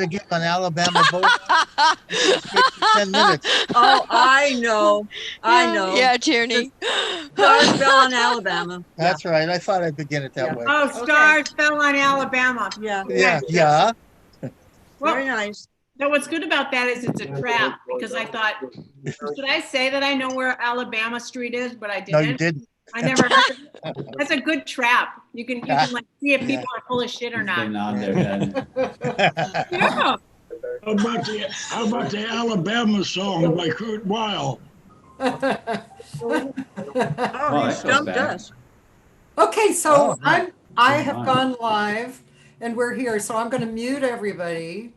again on Alabama Bowl. It's straight for 10 minutes. Oh, I know. I Yeah, know. yeah, The Tierney. stars fell on Alabama. Yeah. That's right. I thought I'd begin it that Yeah. way. Oh, Okay. stars fell on Alabama. Yeah. Yeah, Yes. yeah. Well, Very nice. so what's good about that is it's a trap because I thought, should I say that I know where Alabama Street is? But I No, you didn't. didn't. I never heard of it. That's a good trap. You can like see if people are full of shit or They're not. not there then. Yeah. How about the Alabama song by Kurt Weill? Oh, that he goes stumped back. us. Okay, so Oh, I have gone live and we're here, so I'm going to mute everybody.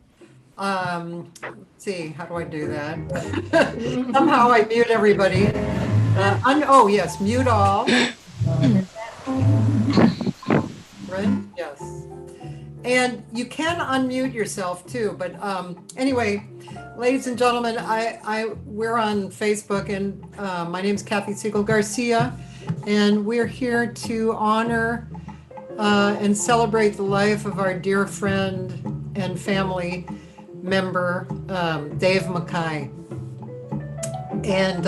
Let's see, how do I do that? Somehow I mute everybody. Oh yes, mute all. Right? Yes. And you can unmute yourself too, but anyway, ladies and gentlemen, we're on Facebook, and my name is Cathy Segal-Garcia, and we're here to honor and celebrate the life of our dear friend and family member, Dave MacKay. And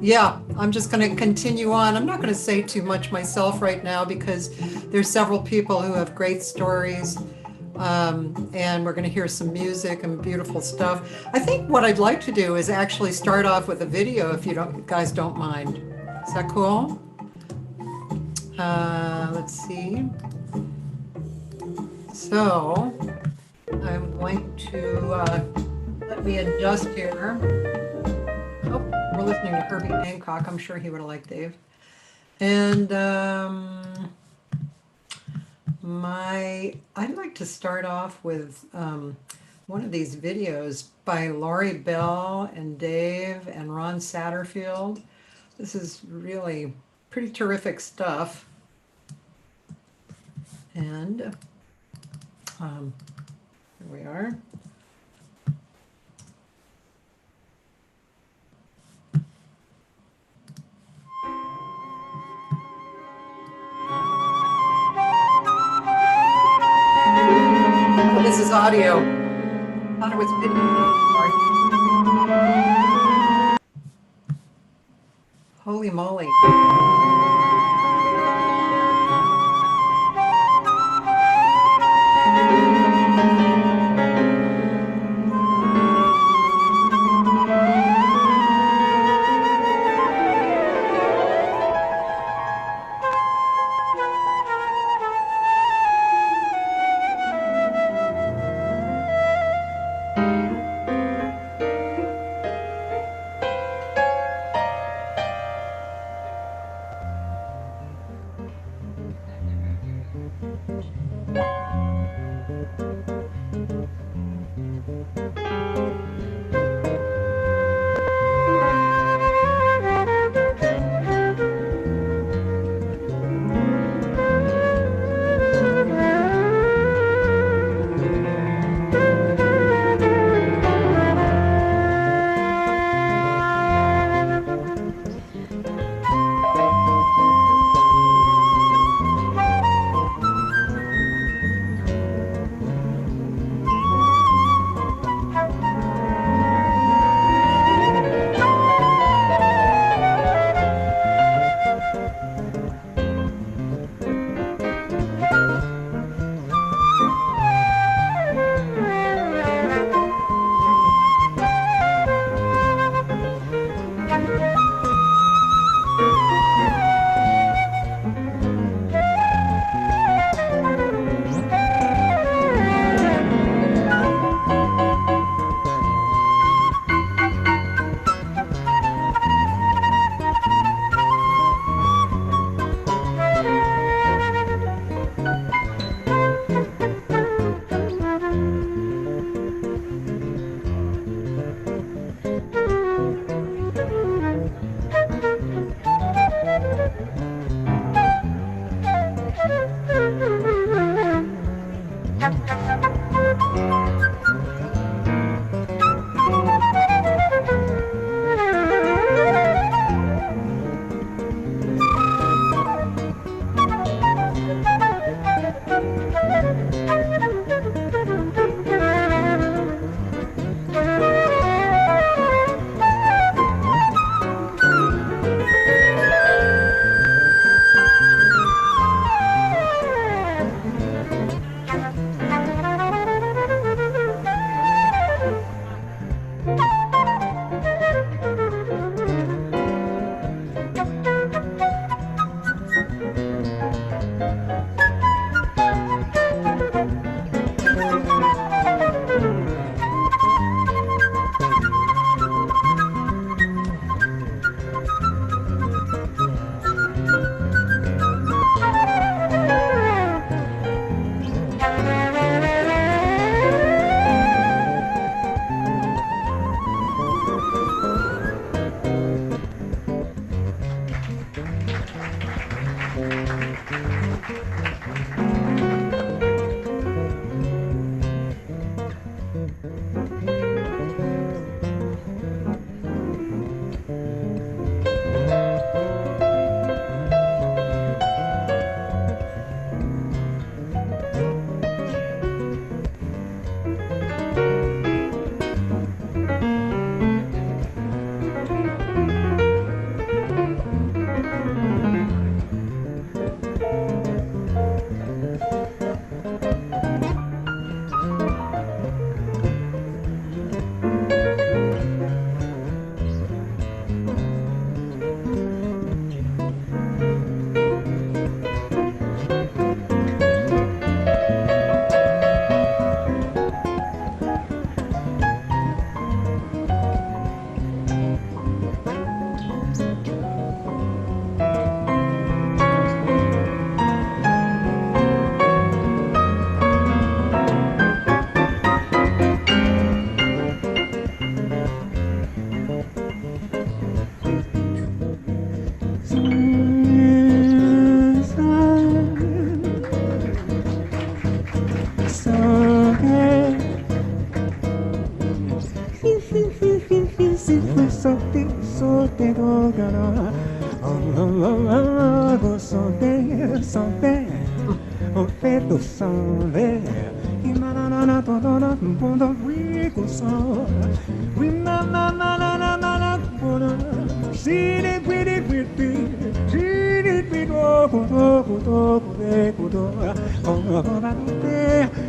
yeah, I'm just going to continue on. I'm not going to say too much myself right now because there's several people who have great stories, and we're going to hear some music and beautiful stuff. I think what I'd like to do is actually start off with a video, if you guys don't mind. Is that cool? Let's see. So I'm going to let me adjust here. Oh, we're listening to Herbie Hancock. I'm sure he would have liked Dave. And I'd like to start off with one of these videos by Laurie Bell and Dave and Ron Satterfield. This is really pretty terrific stuff. And here we are. Oh, this is audio. I thought it was video. Sorry. Holy moly.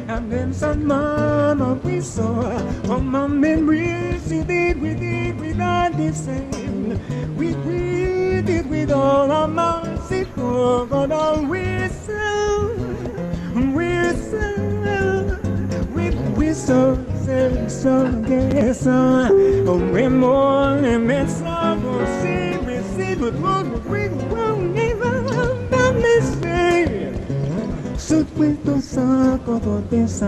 And then some mama we saw all my memories we not the same. We did with all our mercy for God on whistle, yes, oh, we're more than that's all we see, but we won't never say. So we don't suffer for this,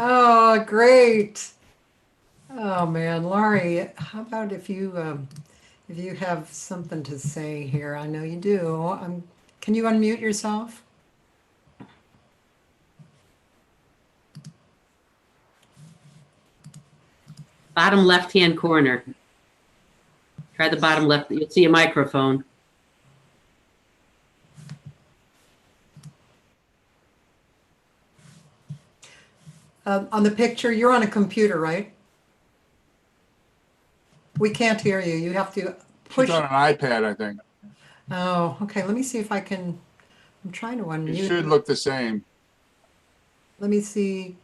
Oh, great. Oh man, Laurie, how about if you have something to say here? I know you do. Can you unmute yourself? Bottom left-hand corner. Try the bottom left. You'll see a microphone. On the picture, you're on a computer, right? We can't hear you. You have to push. It's on an iPad, I think. Oh, okay. Let me see if I can. I'm trying to unmute. It should look the same. Let me see.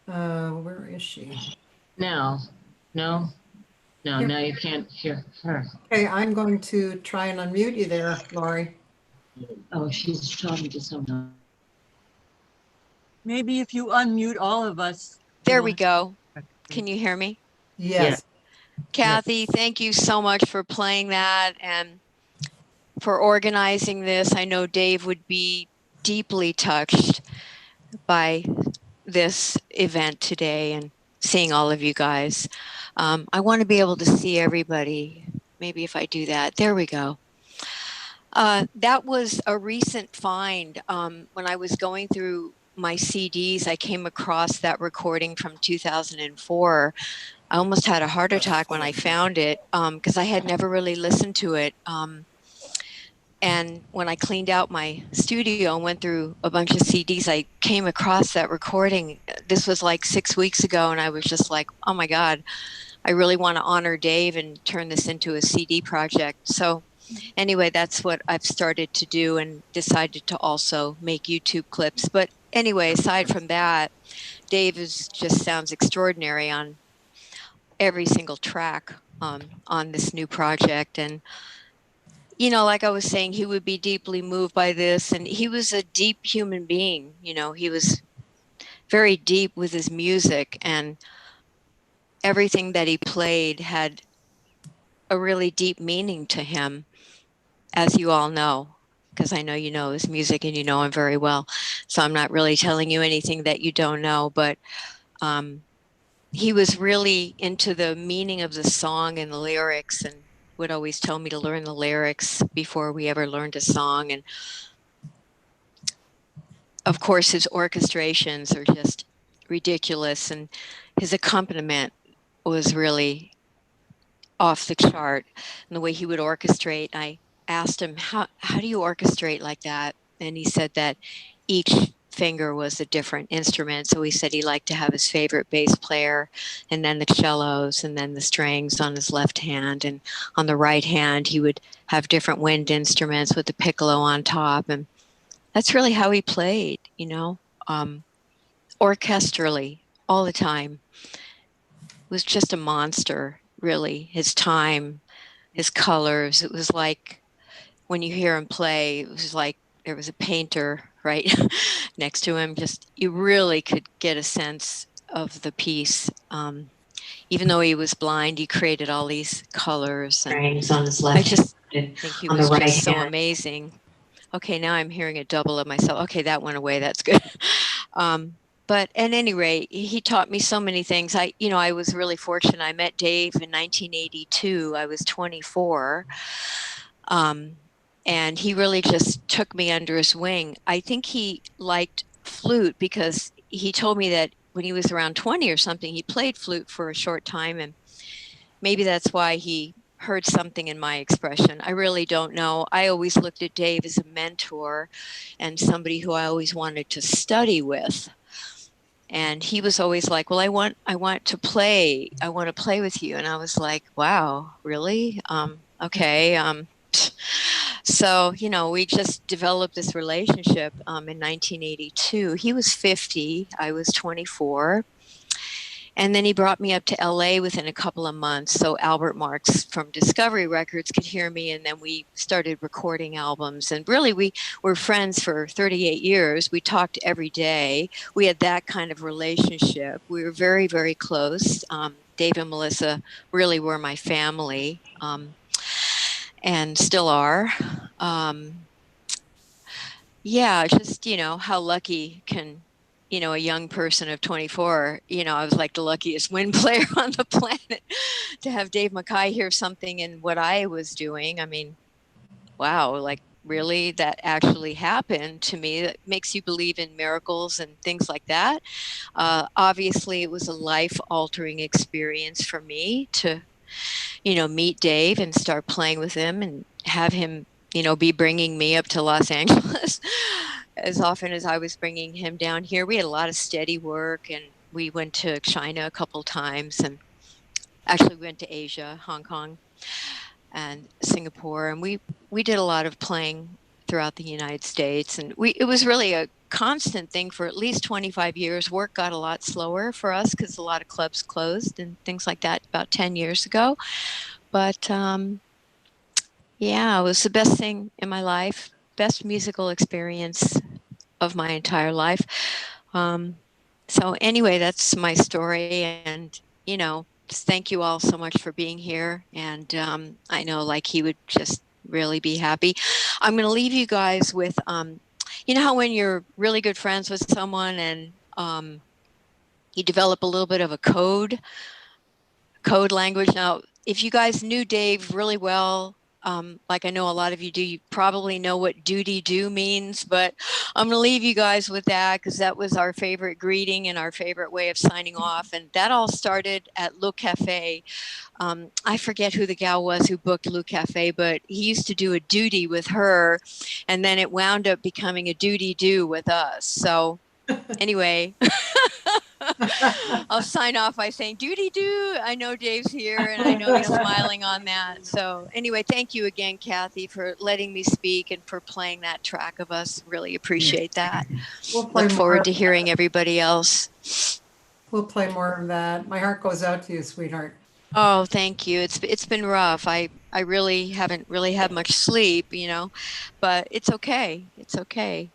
Where is she? No, now you can't hear her. Okay, I'm going to try and unmute you there, Laurie. Oh, she's talking to someone. Maybe if you unmute all of us. There we go. Can you hear me? Yes. Cathy, thank you so much for playing that and for organizing this. I know Dave would be deeply touched by this event today and seeing all of you guys. I want to be able to see everybody. Maybe if I do that, there we go. That was a recent find. When I was going through my CDs, I came across that recording from 2004. I almost had a heart attack when I found it because I had never really listened to it. And when I cleaned out my studio and went through a bunch of CDs, I came across that recording. This was like 6 weeks ago, and I was just like, oh my God, I really want to honor Dave and turn this into a CD project. So anyway, that's what I've started to do and decided to also make YouTube clips. But anyway, aside from that, Dave just sounds extraordinary on every single track on this new project. And, you know, like I was saying, he would be deeply moved by this. And he was a deep human being. You know, he was very deep with his music, and everything that he played had a really deep meaning to him, as you all know, because I know you know his music and you know him very well. So I'm not really telling you anything that you don't know, but he was really into the meaning of the song and the lyrics, and would always tell me to learn the lyrics before we ever learned a song. And of course, his orchestrations are just ridiculous, and his accompaniment was really off the chart. And the way he would orchestrate, I asked him, how do you orchestrate like that? And he said that each finger was a different instrument. So he said he liked to have his favorite bass player, and then the cellos, and then the strings on his left hand. And on the right hand, he would have different wind instruments with the piccolo on top. And that's really how he played, orchestrally all the time. It was just a monster, really. His time, his colors. It was like when you hear him play, it was like there was a painter right next to him. Just, you really could get a sense of the piece. Even though he was blind, he created all these colors. And Strings on his I left just hand. think he On the was right just so hand. amazing. Okay, now I'm hearing a double of myself. Okay, that went away. That's good. But at any rate, he taught me so many things. I was really fortunate. I met Dave in 1982. I was 24. And he really just took me under his wing. I think he liked flute because he told me that when he was around 20 or something, he played flute for a short time. And maybe that's why he heard something in my expression. I really don't know. I always looked at Dave as a mentor and somebody who I always wanted to study with. And he was always like, well, I want to play. I want to play with you. And I was like, wow, really? Okay. So, we just developed this relationship in 1982. He was 50. I was 24. And then he brought me up to LA within a couple of months. So Albert Marks from Discovery Records could hear me. And then we started recording albums. And really, we were friends for 38 years. We talked every day. We had that kind of relationship. We were very, very close. Dave and Melissa really were my family, and still are. Yeah, just, how lucky can a young person of 24, I was like the luckiest wind player on the planet to have Dave MacKay hear something in what I was doing. I mean, wow, like really that actually happened to me. That makes you believe in miracles and things like that. Obviously, it was a life-altering experience for me to, meet Dave and start playing with him and have him, be bringing me up to Los Angeles as often as I was bringing him down here. We had a lot of steady work, and we went to China a couple times, and actually we went to Asia, Hong Kong and Singapore, and we did a lot of playing throughout the United States. And it was really a constant thing for at least 25 years. Work got a lot slower for us because a lot of clubs closed and things like that about 10 years ago. But yeah, it was the best thing in my life, best musical experience of my entire life. So anyway, that's my story. And, just thank you all so much for being here. And I know like he would just really be happy. I'm going to leave you guys with, how when you're really good friends with someone and you develop a little bit of a code language. Now, if you guys knew Dave really well, like I know a lot of you do, you probably know what doody-doo means, but I'm going to leave you guys with that because that was our favorite greeting and our favorite way of signing off. And that all started at Le Cafe. I forget who the gal was who booked Le Cafe, but he used to do a duty with her, and then it wound up becoming a doody-doo with us. So anyway, I'll sign off by saying doody-doo. I know Dave's here and I know he's smiling on that. So anyway, thank you again, Cathy, for letting me speak and for playing that track of us. Really appreciate that. We'll play Look forward more to of hearing that. everybody else. We'll play more of that. My heart goes out to you, sweetheart. Oh, thank you. It's been rough. I really haven't really had much sleep, but it's okay. It's okay.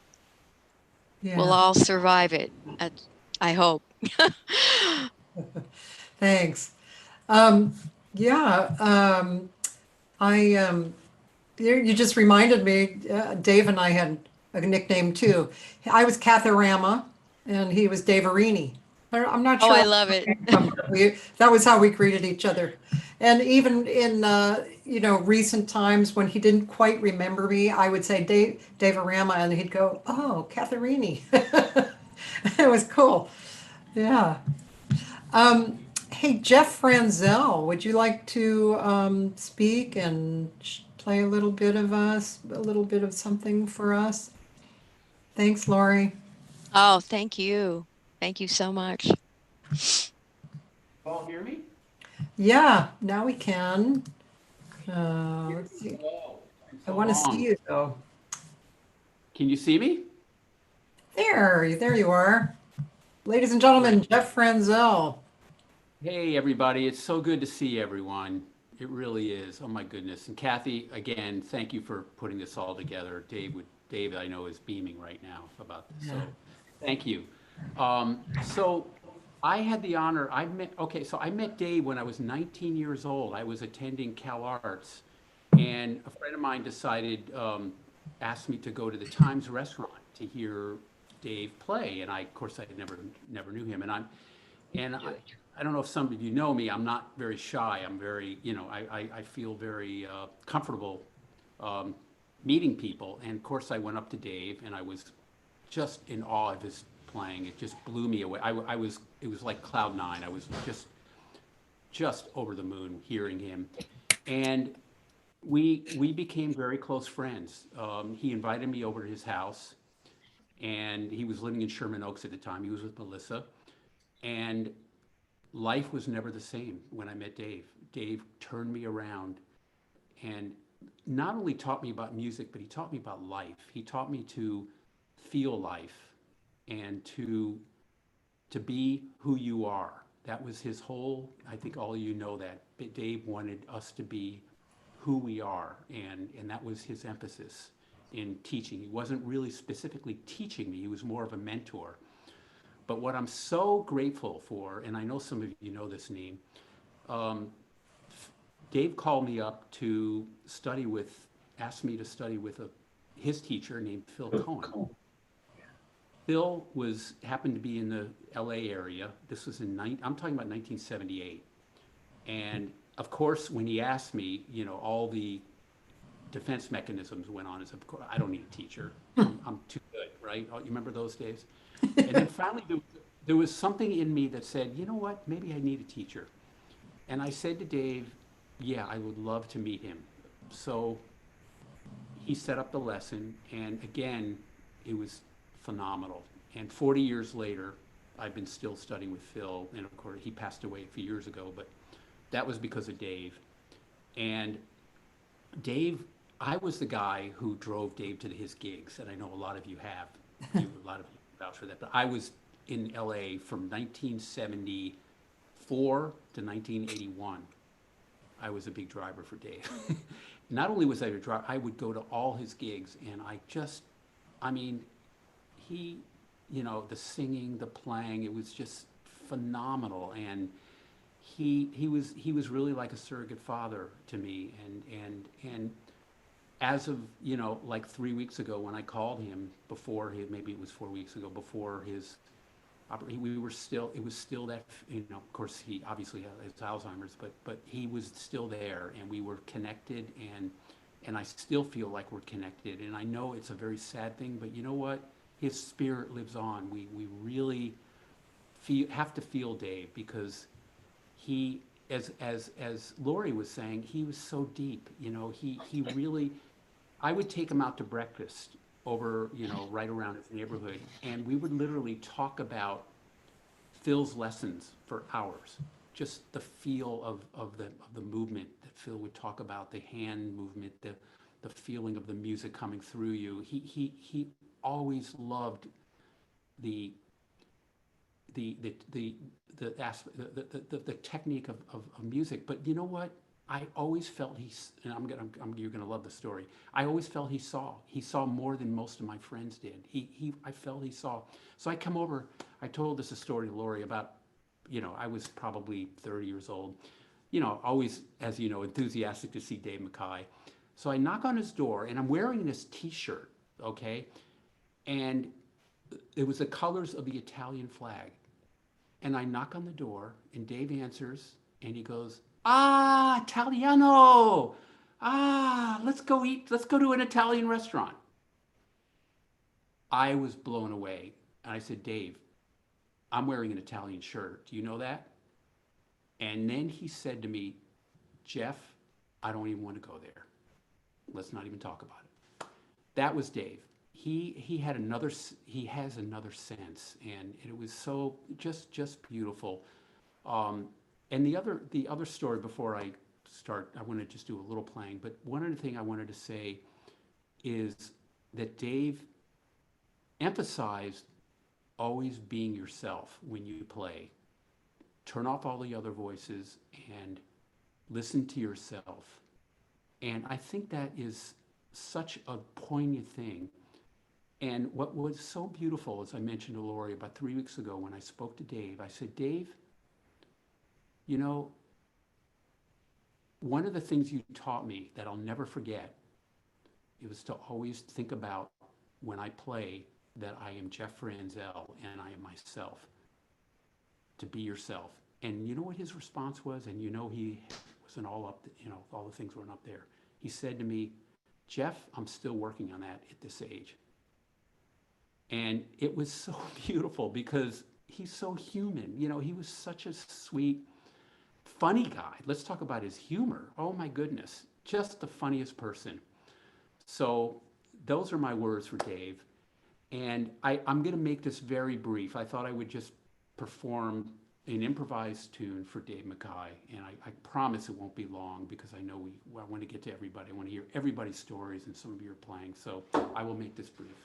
Yeah. We'll all survive it. I hope. Thanks. Yeah. You just reminded me, Dave and I had a nickname too. I was Catharama and he was Dave Arini. I'm not Oh, sure I love it. that was how we greeted each other. And even in recent times when he didn't quite remember me, I would say Dave Arama, and he'd go, "Oh, Catharini." It was cool. Yeah. Hey, Jeff Franzel, would you like to speak and play a little bit of something for us? Thanks, Lori. Oh, thank you. Thank you so much. All hear me? Yeah, now we can. Let's see. I So want to see long. you though. Can you see me? There you are. Ladies and gentlemen, Jeff Franzel. Hey, everybody. It's so good to see everyone. It really is. Oh, my goodness. And Kathy, again, thank you for putting this all together. Dave, I know, is beaming right now about this. So thank you. So I had the honor, I met Dave when I was 19 years old. I was attending Cal Arts, and a friend of mine asked me to go to the Times restaurant to hear Dave play. And of course, I never knew him. I don't know if some of you know me, I'm not very shy. I'm very, I feel very comfortable meeting people. And of course, I went up to Dave and I was just in awe of his playing. It just blew me away. It was like cloud nine. I was just over the moon hearing him. And we became very close friends. He invited me over to his house, and he was living in Sherman Oaks at the time. He was with Melissa. And life was never the same when I met Dave. Dave turned me around and not only taught me about music, but he taught me about life. He taught me to feel life and to be who you are. That was his whole, I think all of you know that. But Dave wanted us to be who we are, and that was his emphasis in teaching. He wasn't really specifically teaching me, he was more of a mentor. But what I'm so grateful for, and I know some of you know this name, Dave called me up to asked me to study with his teacher named Phil Cohen. Phil happened to be in the LA area. This was I'm talking about 1978. And of course, when he asked me, all the defense mechanisms went on. Of course, I don't need a teacher. I'm too good, right? You remember those days? And then finally, there was something in me that said, you know what, maybe I need a teacher. And I said to Dave, yeah, I would love to meet him. So he set up the lesson, and again, it was phenomenal. And 40 years later, I've been still studying with Phil, and of course, he passed away a few years ago, but that was because of Dave. And Dave, I was the guy who drove Dave to his gigs, and I know a lot of you have. A lot of you vouch for that. But I was in LA from 1974 to 1981. I was a big driver for Dave. Not only was I a driver, I would go to all his gigs, and he, the singing, the playing, it was just phenomenal. And he was really like a surrogate father to me. And as of, like 3 weeks ago when I called him maybe it was 4 weeks ago, before it was still that, of course he obviously has Alzheimer's, but he was still there, and we were connected, and I still feel like we're connected. And I know it's a very sad thing, but you know what? His spirit lives on. We really have to feel Dave, because he, as Lori was saying, he was so deep. He really, I would take him out to breakfast over, right around his neighborhood, and we would literally talk about Phil's lessons for hours. Just the feel of the movement that Phil would talk about, the hand movement, the feeling of the music coming through you. He always loved the technique of music. But you know what? I always felt you're gonna love the story. I always felt he saw more than most of my friends did. I felt he saw. So I come over. I told this a story to Lori about, I was probably 30 years old. Always, as you know, enthusiastic to see Dave MacKay. So I knock on his door, and I'm wearing this T-shirt. Okay. And it was the colors of the Italian flag. And I knock on the door, and Dave answers, and he goes, "Ah, Italiano! Ah, let's go eat. Let's go to an Italian restaurant." I was blown away. And I said, "Dave, I'm wearing an Italian shirt. Do you know that?" And then he said to me, "Jeff, I don't even want to go there. Let's not even talk about it." That was Dave. He had another, he has another sense, and it was so just beautiful. And the other story before I start, I want to just do a little playing, but one other thing I wanted to say is that Dave emphasized always being yourself when you play. Turn off all the other voices and listen to yourself. And I think that is such a poignant thing. And what was so beautiful, as I mentioned to Lori about 3 weeks ago when I spoke to Dave, I said, "Dave, you know, one of the things you taught me that I'll never forget, it was to always think about when I play that I am Jeff Franzel and I am myself, to be yourself." And you know what his response was? And you know he wasn't all up, all the things weren't up there. He said to me, "Jeff, I'm still working on that at this age." And it was so beautiful because he's so human. He was such a sweet, funny guy. Let's talk about his humor. Oh my goodness, just the funniest person. So those are my words for Dave. And I'm going to make this very brief. I thought I would just perform an improvised tune for Dave MacKay. And I promise it won't be long because I know I want to get to everybody. I want to hear everybody's stories, and some of you are playing. So I will make this brief.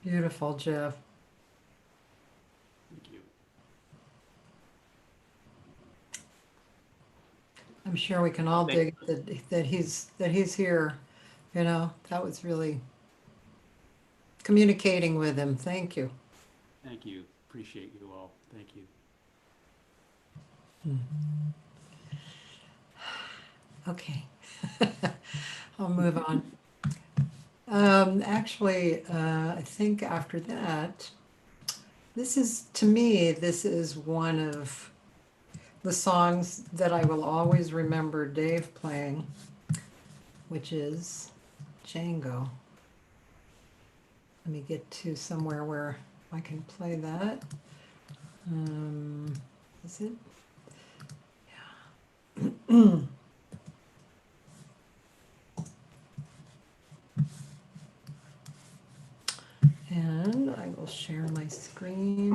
Beautiful, Jeff. Thank you. I'm sure we can all dig that he's here. You know, that was really communicating with him. Thank you. Thank you. Appreciate you all. Thank you. Okay. I'll move on. Actually, I think after that, to me, this is one of the songs that I will always remember Dave playing, which is Django. Let me get to somewhere where I can play that. Is it? Yeah. And I will share my screen.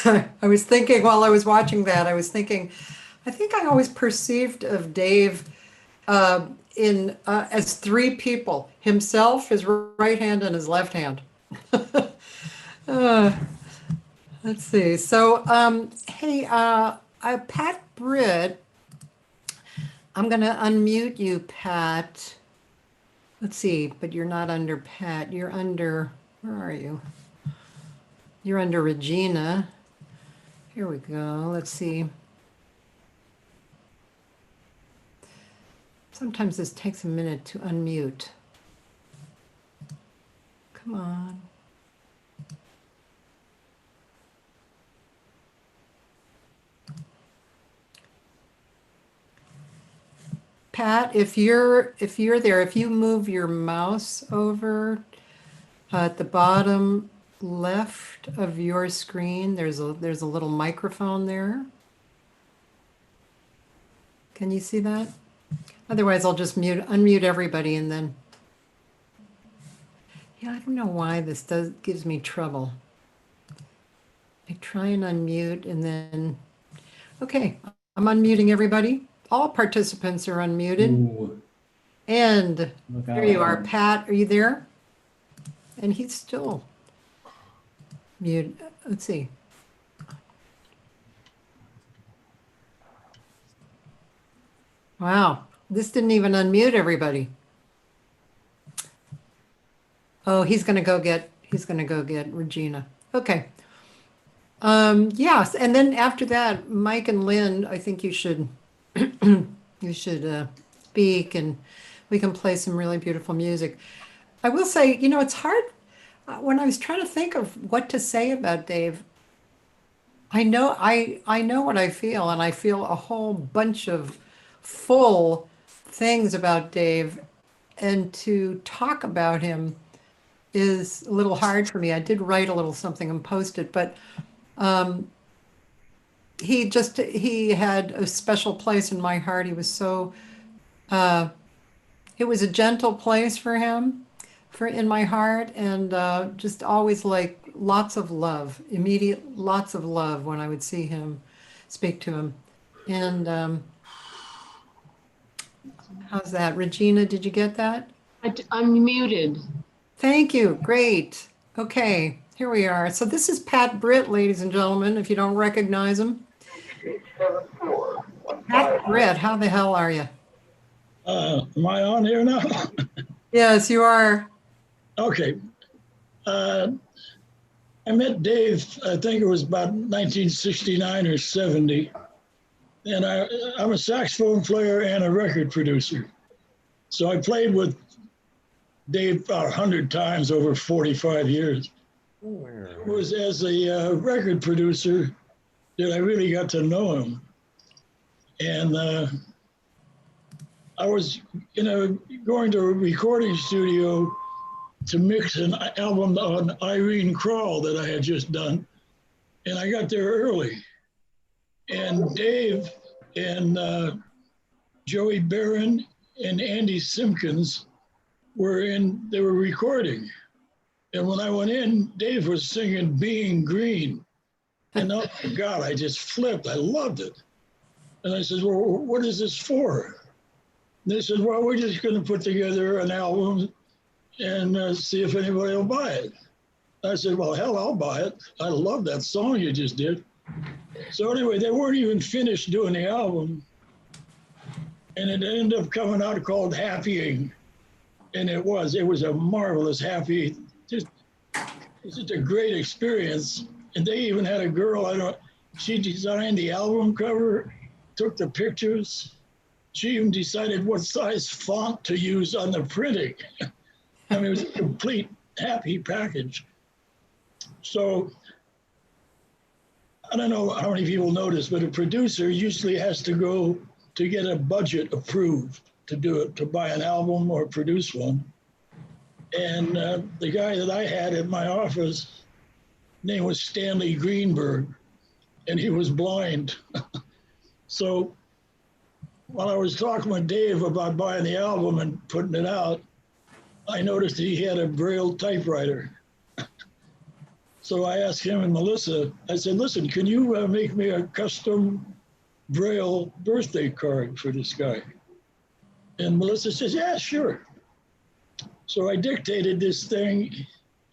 I was thinking while I was watching that, I was thinking, I think I always perceived of Dave as three people: himself, his right hand, and his left hand. Uh, let's see. So, hey, Pat Britt, I'm going to unmute you, Pat. Let's see, but you're not under Pat. You're under, where are you? You're under Regina. Here we go. Let's see. Sometimes this takes a minute to unmute. Come on. Pat, if you're there, if you move your mouse over at the bottom left of your screen, there's a little microphone there. Can you see that? Otherwise, I'll just unmute everybody and then. Yeah, I don't know why this gives me trouble. I try and unmute and then, okay, I'm unmuting everybody. All participants are unmuted. Ooh, And look there out. you are, Pat, are you there? And he's still mute. Let's see. Wow, this didn't even unmute everybody. Oh, he's gonna go get Regina. Okay. Yes, and then after that, Mike and Lynn, I think you should speak and we can play some really beautiful music. I will say, you know, it's hard when I was trying to think of what to say about Dave. I know what I feel, and I feel a whole bunch of full things about Dave, and to talk about him is a little hard for me. I did write a little something and post it, but he had a special place in my heart. He was so, it was a gentle place for him, in my heart, and just always like lots of love, lots of love when I would see him, speak to him. And how's that? Regina, did you get that? I'm muted. Thank you. Great. Okay, here we are. So this is Pat Britt, ladies and gentlemen, if you don't recognize him. Pat Britt, how the hell are you? Am I on here now? Yes, you are. Okay. I met Dave, I think it was about 1969 or 70. And I'm a saxophone player and a record producer. So I played with Dave about 100 times over 45 years. It was as a record producer that I really got to know him. And I was going to a recording studio to mix an album on Irene Crawl that I had just done. And I got there early. And Dave and Joey Barron and Andy Simpkins they were recording. And when I went in, Dave was singing Being Green. And oh my God, I just flipped. I loved it. And I said, well, what is this for? And they said, well, we're just going to put together an album and see if anybody will buy it. I said, well, hell, I'll buy it. I love that song you just did. So anyway, they weren't even finished doing the album. And it ended up coming out called Happying. And it was a marvelous happy, just a great experience. And they even had a girl, she designed the album cover, took the pictures. She even decided what size font to use on the printing. I mean, it was a complete happy package. So I don't know how many people notice, but a producer usually has to go to get a budget approved to do it, to buy an album or produce one. And the guy that I had in my office, name was Stanley Greenberg, and he was blind. So while I was talking with Dave about buying the album and putting it out, I noticed that he had a Braille typewriter. So I asked him and Melissa, I said, listen, can you make me a custom Braille birthday card for this guy? And Melissa says, yeah, sure. So I dictated this thing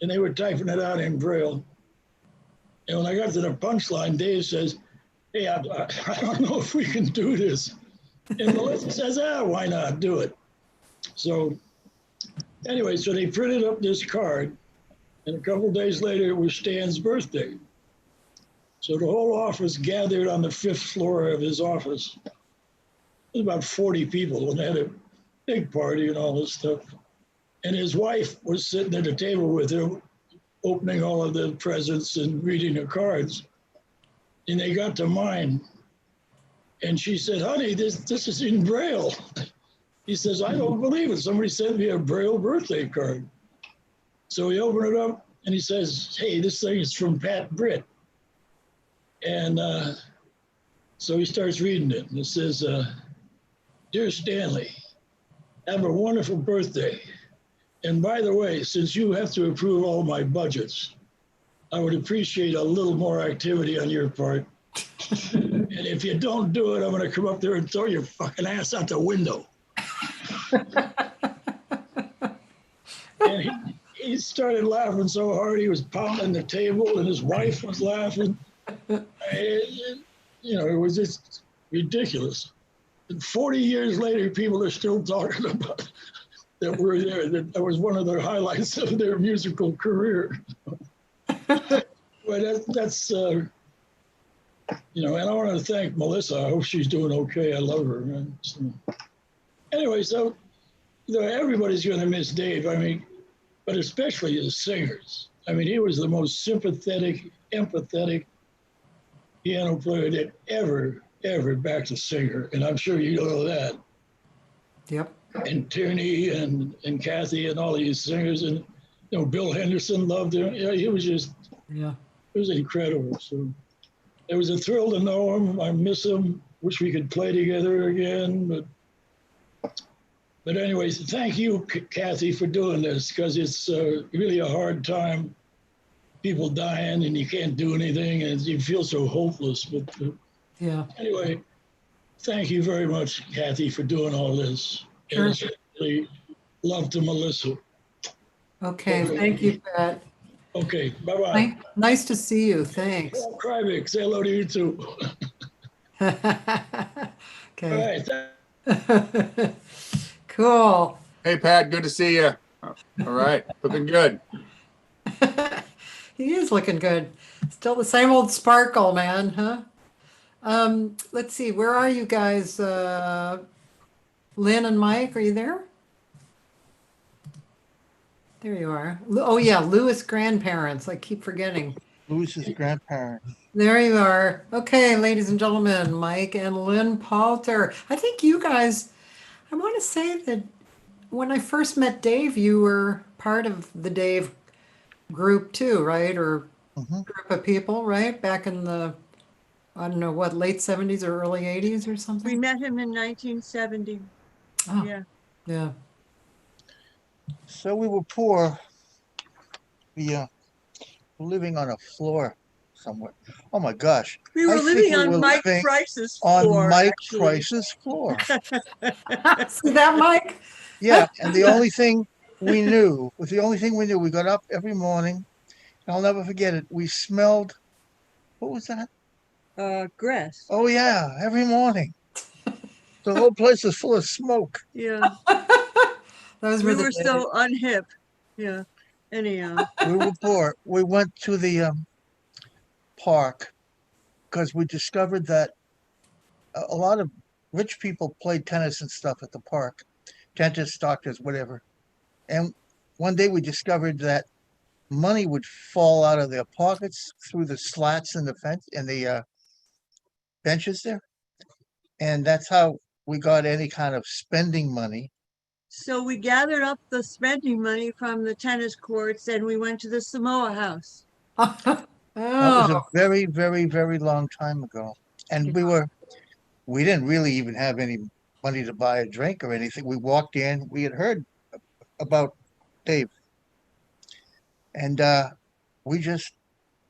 and they were typing it out in Braille. And when I got to the punchline, Dave says, hey, I don't know if we can do this. And Melissa says, why not do it? So anyway, so they printed up this card, and a couple of days later, it was Stan's birthday. So the whole office gathered on the 5th floor of his office. There was about 40 people, and they had a big party and all this stuff. And his wife was sitting at the table with him, opening all of the presents and reading the cards. And they got to mine. And she said, honey, this is in Braille. He says, I don't believe it. Somebody sent me a Braille birthday card. So he opened it up and he says, hey, this thing is from Pat Britt. And so he starts reading it. And it says, Dear Stanley, have a wonderful birthday. And by the way, since you have to approve all my budgets, I would appreciate a little more activity on your part. And if you don't do it, I'm going to come up there and throw your fucking ass out the window. And he started laughing so hard, he was pounding the table, and his wife was laughing. It was just ridiculous. And 40 years later, people are still talking about that we're there. That was one of the highlights of their musical career. But that's and I want to thank Melissa. I hope she's doing okay. I love her. Man. So, anyway, so everybody's going to miss Dave. I mean, but especially the singers. I mean, he was the most sympathetic, empathetic piano player that ever backed a singer, and I'm sure you know that. Yep. And Tierney and Cathy and all these singers, and Bill Henderson loved him. Yeah, he was just it was incredible. So it was a thrill to know him. I miss him. Wish we could play together again, but anyways, thank you, Cathy, for doing this, because it's really a hard time. People dying and you can't do anything, and you feel so hopeless. But anyway, thank you very much, Cathy, for doing all this. Sure. And especially love to Melissa. Okay, thank you, Pat. Okay, bye-bye. Nice to see you. Thanks. Oh, Cryback, say hello to you too. Okay. All right. Cool. Hey, Pat, good to see you. All right, looking good. He is looking good. Still the same old sparkle, man, huh? Let's see, where are you guys? Lynn and Mike, are you there? There you are. Oh yeah, Lewis grandparents. I keep forgetting. Lewis's grandparents. There you are. Okay, ladies and gentlemen, Mike and Lynn Palter. I think you guys, I want to say that when I first met Dave, you were part of the Dave group too, right? Or group of people, right? Back in the, I don't know what, late 70s or early 80s or something? We met him in 1970. Oh, Yeah. yeah. So we were poor. We were living on a floor somewhere. Oh my gosh. We were I think living we on were Mike living Price's on floor. Mike actually. Price's floor. See that, Mike? Yeah, and the only thing we knew was we got up every morning. And I'll never forget it. We smelled, what was that? Grass. Oh yeah, every morning. The whole place was full of smoke. Yeah. Those We were the were days. so unhip. Yeah. Anyhow. We were poor. We went to the park because we discovered that a lot of rich people played tennis and stuff at the park. Dentists, doctors, whatever. And one day we discovered that money would fall out of their pockets through the slats in the fence and the benches there. And that's how we got any kind of spending money. So we gathered up the spending money from the tennis courts and we went to the Samoa House. That was a Oh, very, very, very long time ago. And we didn't really even have any money to buy a drink or anything. We walked in, we had heard about Dave. And we just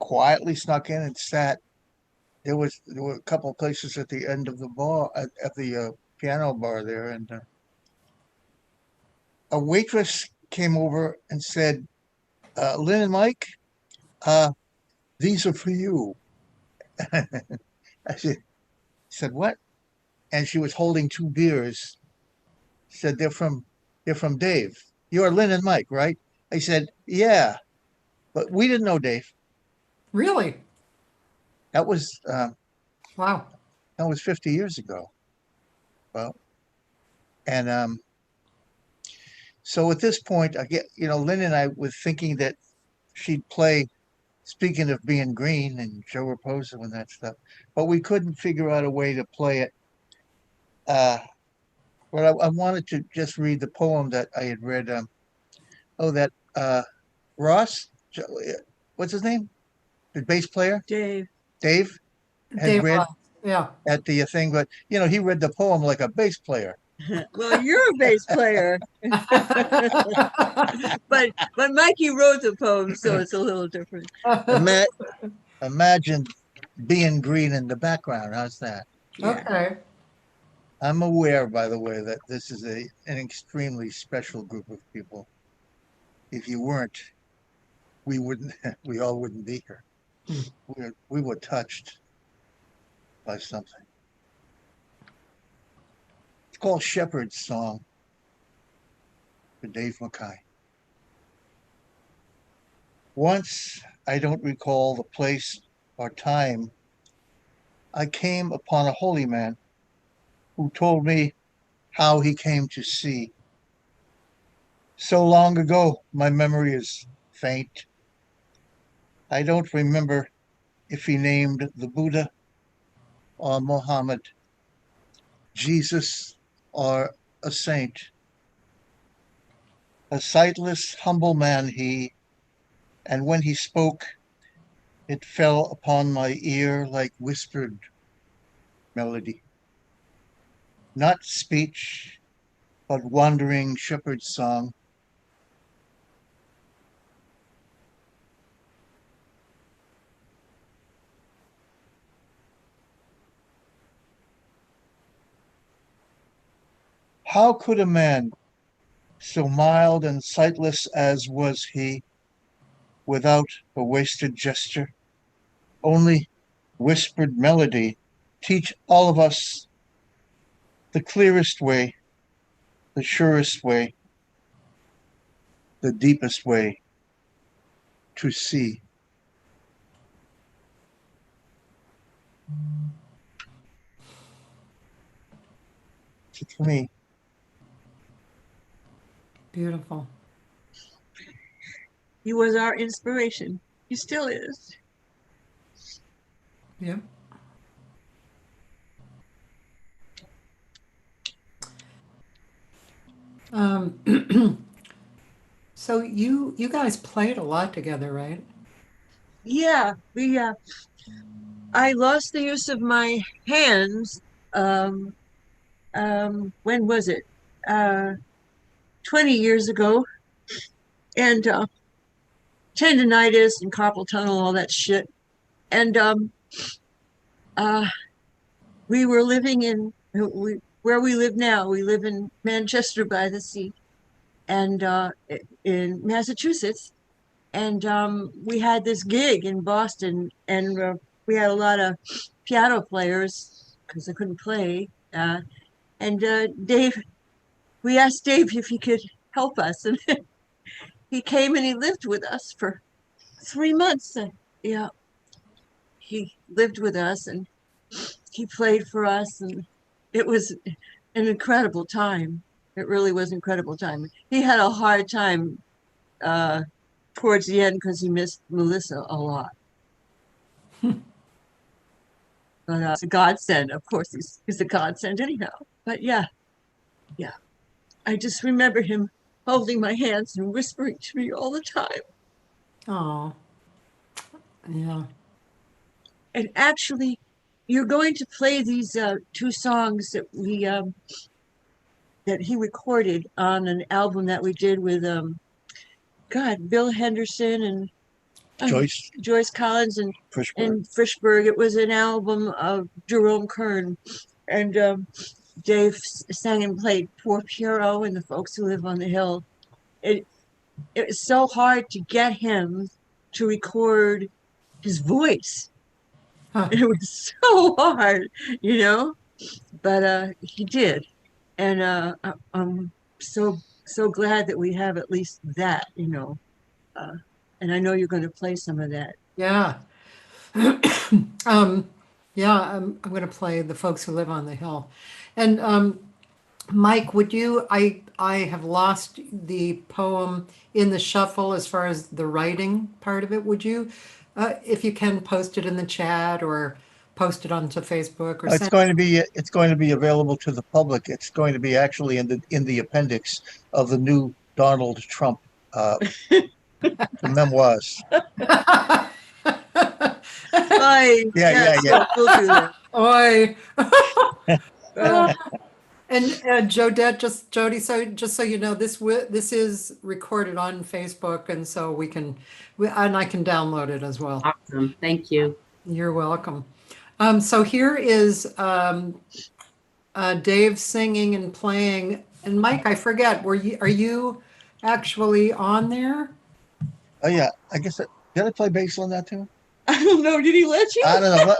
quietly snuck in and sat. There were a couple of places at the end of the bar, at the piano bar there, and a waitress came over and said, Lynn and Mike, these are for you. I said, what? And she was holding two beers. Said, they're from Dave. You are Lynn and Mike, right? I said, yeah, but we didn't know Dave. Really? That was Wow. 50 years ago. Well, and so at this point, I get, Lynn and I were thinking that she'd play, speaking of being green and Joe Raposo and that stuff, but we couldn't figure out a way to play it. But I wanted to just read the poem that I had read. Ross, what's his name? The bass player? Dave. Dave had Dave read Ross, yeah. at the thing, but he read the poem like a bass player. Well, you're a bass player. but Mikey wrote the poem, so it's a little different. Imagine being green in the background. How's that? Okay. I'm aware, by the way, that this is an extremely special group of people. If you weren't, we all wouldn't be here. We were touched by something. It's called Shepherd's Song for Dave MacKay. Once, I don't recall the place or time, I came upon a holy man who told me how he came to see. So long ago, my memory is faint. I don't remember if he named the Buddha or Muhammad, Jesus or a saint. A sightless, humble man he, and when he spoke, it fell upon my ear like whispered melody. Not speech, but wandering shepherd's song. How could a man so mild and sightless as was he, without a wasted gesture, only whispered melody, teach all of us the clearest way, the surest way, the deepest way to see? For me. Beautiful. He was our inspiration. He still is. Yeah. So you guys played a lot together, right? Yeah, I lost the use of my hands. When was it? 20 years ago. And tendonitis and carpal tunnel, all that shit. And we were living where we live now. We live in Manchester by the Sea, and in Massachusetts. And we had this gig in Boston, and we had a lot of piano players because I couldn't play. And Dave, we asked Dave if he could help us, and he came and he lived with us for 3 months. Yeah, he lived with us and he played for us, and it was an incredible time. It really was an incredible time. He had a hard time towards the end because he missed Melissa a lot. But it's a godsend. Of course, he's a godsend anyhow. But yeah. I just remember him holding my hands and whispering to me all the time. Oh, yeah. And actually, you're going to play these two songs that that he recorded on an album that we did with Bill Henderson and Joyce Joyce Collins and Frischberg. Frischberg. It was an album of Jerome Kern, and Dave sang and played Poor Piero and the Folks Who Live on the Hill. It was so hard to get him to record his voice. Huh. It was so hard, but he did, and I'm so glad that we have at least that, and I know you're going to play some of that. Yeah. Yeah, I'm going to play The Folks Who Live on the Hill. And Mike, would you, I have lost the poem in the shuffle as far as the writing part of it. Would you, if you can, post it in the chat or post it onto Facebook or It's going to be available to the public. It's going to be actually in the appendix of the new Donald Trump memoirs. Yeah. We'll do that. Oi. And Jodette, Jody, so just so you know, this is recorded on Facebook, and so and I can download it as well. Awesome. Thank you. You're welcome. So here is Dave singing and playing. And Mike, I forget, are you actually on there? Oh yeah, I guess did I play bass on that too? I don't know. Did he let you? I don't know.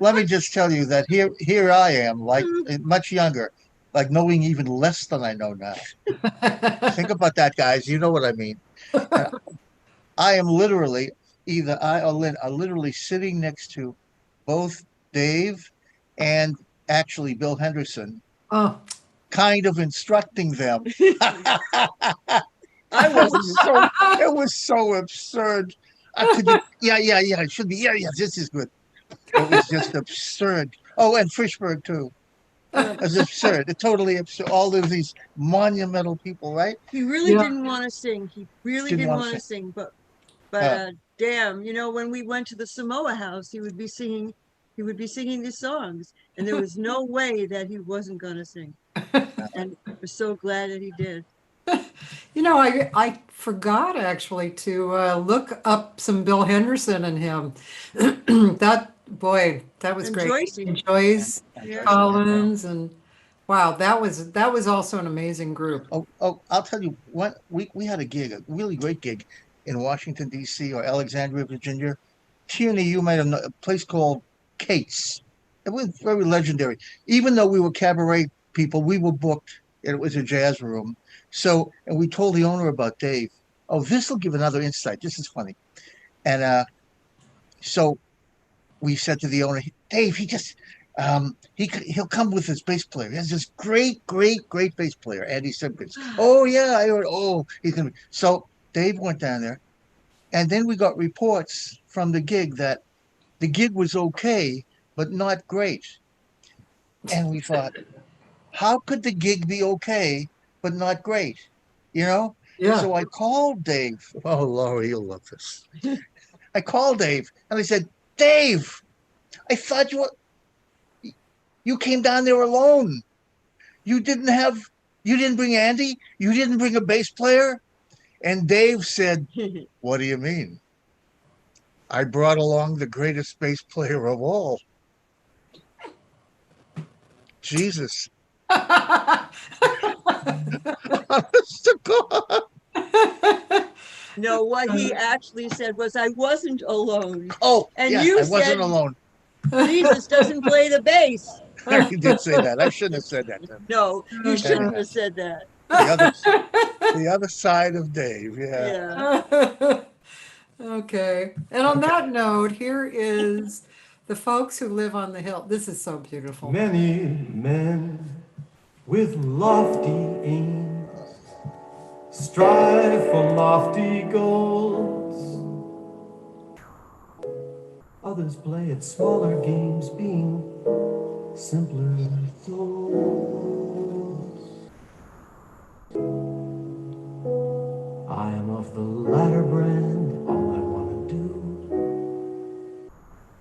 Let me just tell you that here I am, like much younger, like knowing even less than I know now. Think about that, guys. You know what I mean. I am literally I or Lynn are literally sitting next to both Dave and actually Bill Henderson, Oh, kind of instructing them. It was so absurd. It should be. Yeah, this is good. It was just absurd. Oh, and Frischberg too. It was absurd. Totally absurd. All of these monumental people, right? He really didn't want to sing. He really didn't want to sing, but damn, when we went to the Samoa House, he would be singing these songs, and there was no way that he wasn't going to sing. And we're so glad that he did. I forgot actually to look up some Bill Henderson and him. That was And great. Joyce. And Joyce Collins, and wow, that was also an amazing group. Oh, I'll tell you what, we had a gig, a really great gig in Washington, D.C. or Alexandria, Virginia. Tierney, you might have known, a place called Kate's. It was very legendary. Even though we were cabaret people, we were booked. It was a jazz room. So, and we told the owner about Dave. Oh, this will give another insight. This is funny. And so we said to the owner, Dave, he'll come with his bass player. He has this great bass player, Andy Simpkins. Oh yeah, I heard. Oh, he's gonna be. So Dave went down there, and then we got reports from the gig that the gig was okay, but not great. And we thought, how could the gig be okay, but not great? Yeah. So I called Dave. Oh, Laurie, you'll love this. I called Dave, and I said, Dave, I thought you came down there alone. You didn't bring Andy? You didn't bring a bass player? And Dave said, what do you mean? I brought along the greatest bass player of all. Jesus. Honest to God. No, what he actually said was, I wasn't alone. Oh, and yeah, you I wasn't alone. Jesus doesn't play the bass. He did say that. I shouldn't have said that to him. No, you shouldn't have said that. The other side of Dave, Yeah. Okay. And on that note, here is The Folks Who Live on the Hill. This is so beautiful. Many men with lofty aims strive for lofty goals. Others play at smaller games, being simpler souls. I am of the latter brand. All I want to do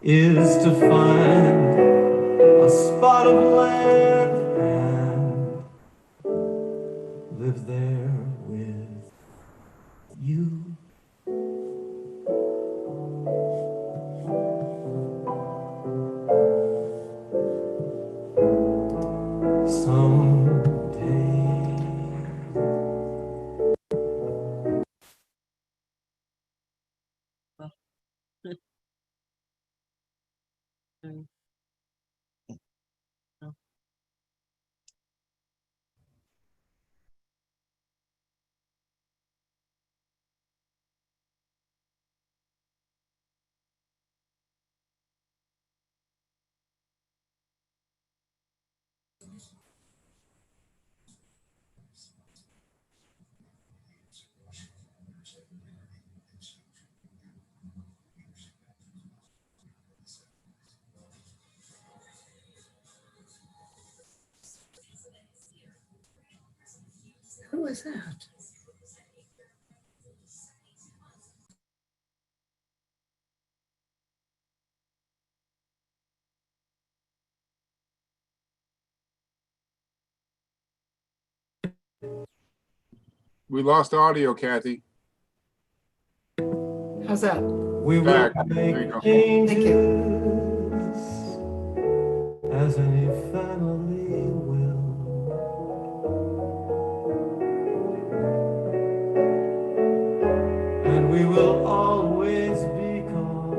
is to find a spot of land and live there with you. was that? We lost audio, Kathy. How's that? We will Back. There make you go. changes Thank you. as any family will. And we will always be called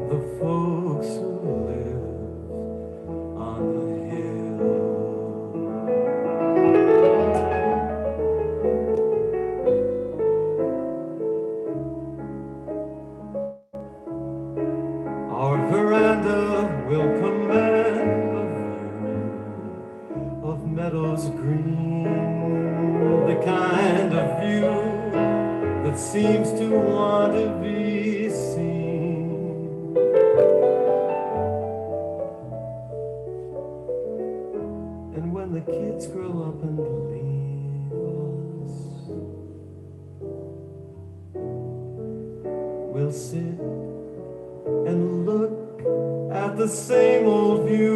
the folks who live on the hill. Our veranda will command a view of meadows green, the kind of view that seems to want to be seen. And when the kids grow up and leave us, we'll sit and look at the same old view,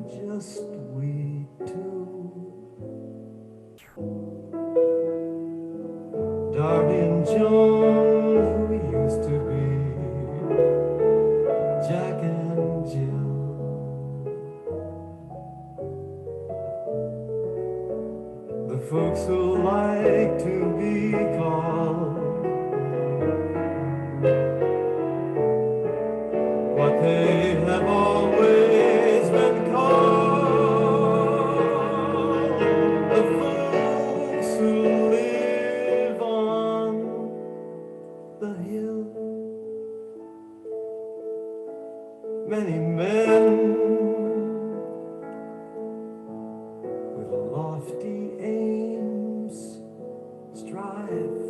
just we two. Darby and Joan, who used to be Jack and Jill. The folks who like to be called what they have always been called, the folks who live on the hill. Many men with lofty aims strive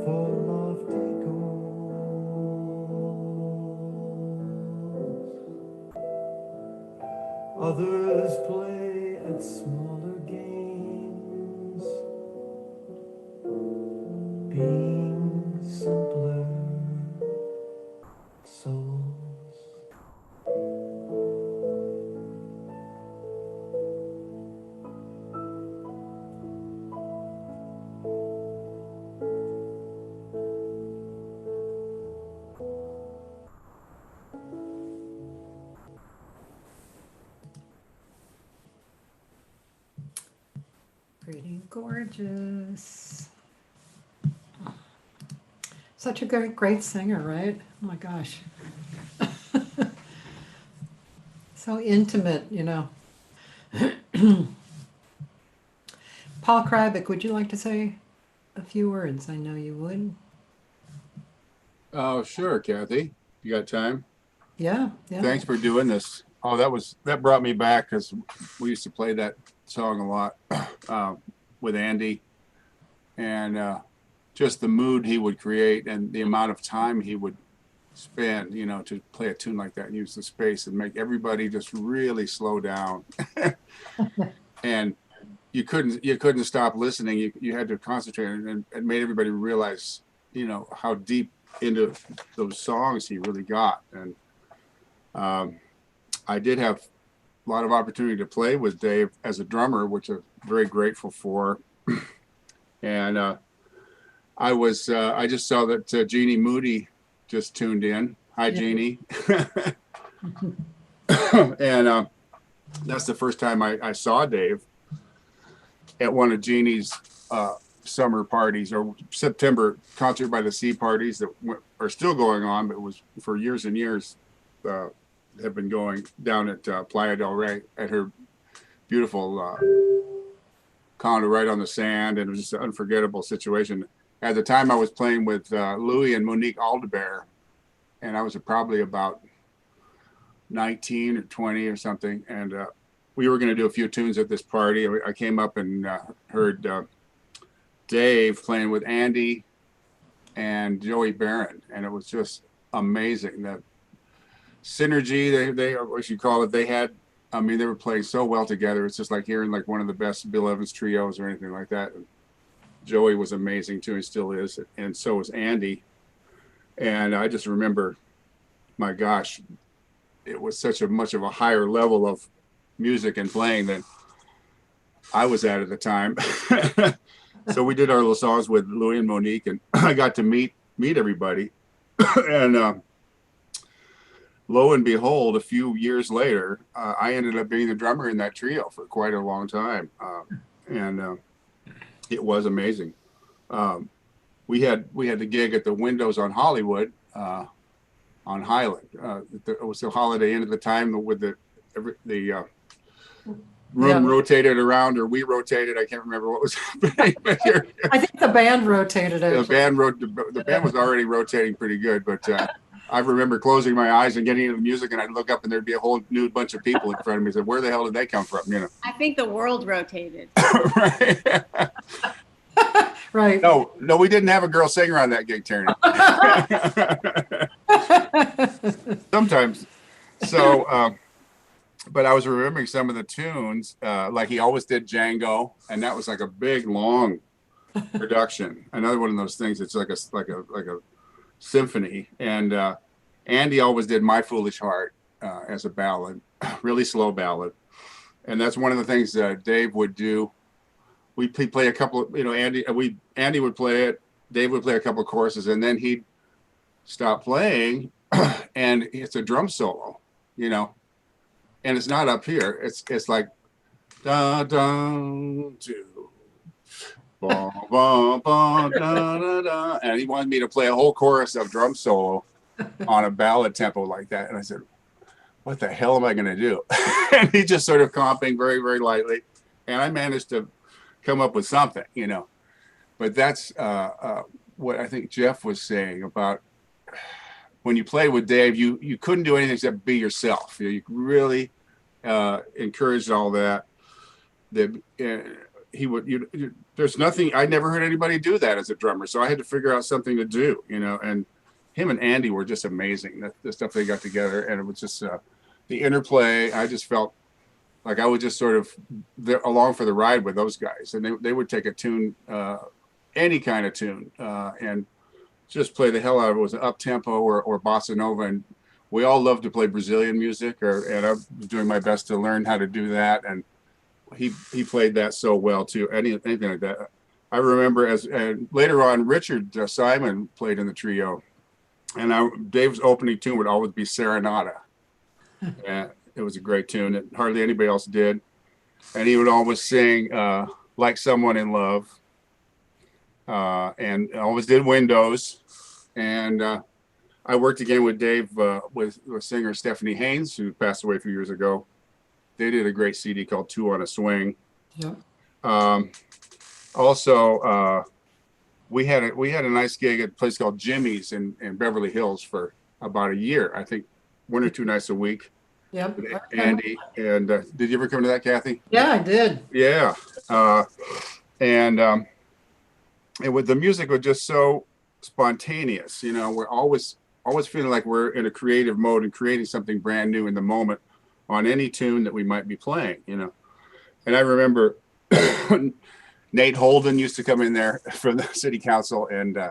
for lofty goals. Others play at smaller games, being simpler souls. Pretty gorgeous. Such a great singer, right? Oh my gosh. So intimate, you know. Paul Krabik, would you like to say a few words? I know you would. Oh, sure, Kathy. You got time? Yeah, yeah. Thanks for doing this. Oh, that brought me back because we used to play that song a lot with Andy, and just the mood he would create and the amount of time he would spend, you know, to play a tune like that and use the space and make everybody just really slow down. And you couldn't stop listening. You had to concentrate, and it made everybody realize, you know, how deep into those songs he really got. And I did have a lot of opportunity to play with Dave as a drummer, which I'm very grateful for. And I just saw that Jeannie Moody just tuned in. Hi, yeah. Jeannie. And that's the first time I saw Dave at one of Jeannie's summer parties or September Concert by the Sea parties that are still going on, but it was for years and years have been going down at Playa del Rey at her beautiful condo right on the sand, and it was just an unforgettable situation. At the time I was playing with Louis and Monique Aldebaer, and I was probably about 19 or 20 or something, and we were going to do a few tunes at this party. I came up and heard Dave playing with Andy and Joey Barron, and it was just amazing. That synergy, they what you call it, they had. I mean, they were playing so well together. It's just like hearing like one of the best Bill Evans trios or anything like that. Joey was amazing too. He still is. And so was Andy. And I just remember, my gosh, it was such a much of a higher level of music and playing than I was at the time. So we did our little songs with Louis and Monique, and I got to meet everybody. And lo and behold, a few years later, I ended up being the drummer in that trio for quite a long time. And it was amazing. We had the gig at the Windows on Hollywood, on Highland. It was the Holiday Inn at the time with the room rotated around, or we rotated. I can't remember what was happening. I think the band rotated it. The band was already rotating pretty good, but I remember closing my eyes and getting into the music, and I'd look up and there'd be a whole new bunch of people in front of me. I said, where the hell did they come from? You know. I think the world rotated. Right. No, we didn't have a girl singer on that gig, Terry. Sometimes. So, but I was remembering some of the tunes, like he always did Django, and that was like a big, long production. Another one of those things. It's like a symphony. And Andy always did My Foolish Heart as a ballad, really slow ballad. And that's one of the things that Dave would do. We'd play a couple of, Andy would play it, Dave would play a couple of choruses, and then he'd stop playing, and it's a drum solo, and it's not up here. It's like da da do, ba ba ba da da da, and he wanted me to play a whole chorus of drum solo on a ballad tempo like that, and I said, "What the hell am I going to do?" And he just sort of comping very, very lightly, and I managed to come up with something, but that's what I think Jeff was saying about when you play with Dave, you couldn't do anything except be yourself. You really encouraged all that. He would, there's nothing, I never heard anybody do that as a drummer. So I had to figure out something to do, and him and Andy were just amazing. The stuff they got together, and it was just the interplay. I just felt like I was just sort of along for the ride with those guys, and they would take a tune, any kind of tune, and just play the hell out of it. It was an up tempo or bossa nova, and we all love to play Brazilian music, and I was doing my best to learn how to do that. And he played that so well too. Anything like that. I remember later on, Richard Simon played in the trio, and Dave's opening tune would always be Serenata. And it was a great tune that hardly anybody else did. And he would always sing Like Someone in Love, and always did Windows. And I worked again with Dave with singer Stephanie Haynes, who passed away a few years ago. They did a great CD called Two on a Swing. Yep. Also, we had a nice gig at a place called Jimmy's in Beverly Hills for about a year. I think 1 or 2 nights a week. Yep. Andy, and did you ever come to that, Cathy? Yeah, I did. Yeah. And the music was just so spontaneous. We're always feeling like we're in a creative mode and creating something brand new in the moment on any tune that we might be playing. And I remember Nate Holden used to come in there from the city council, and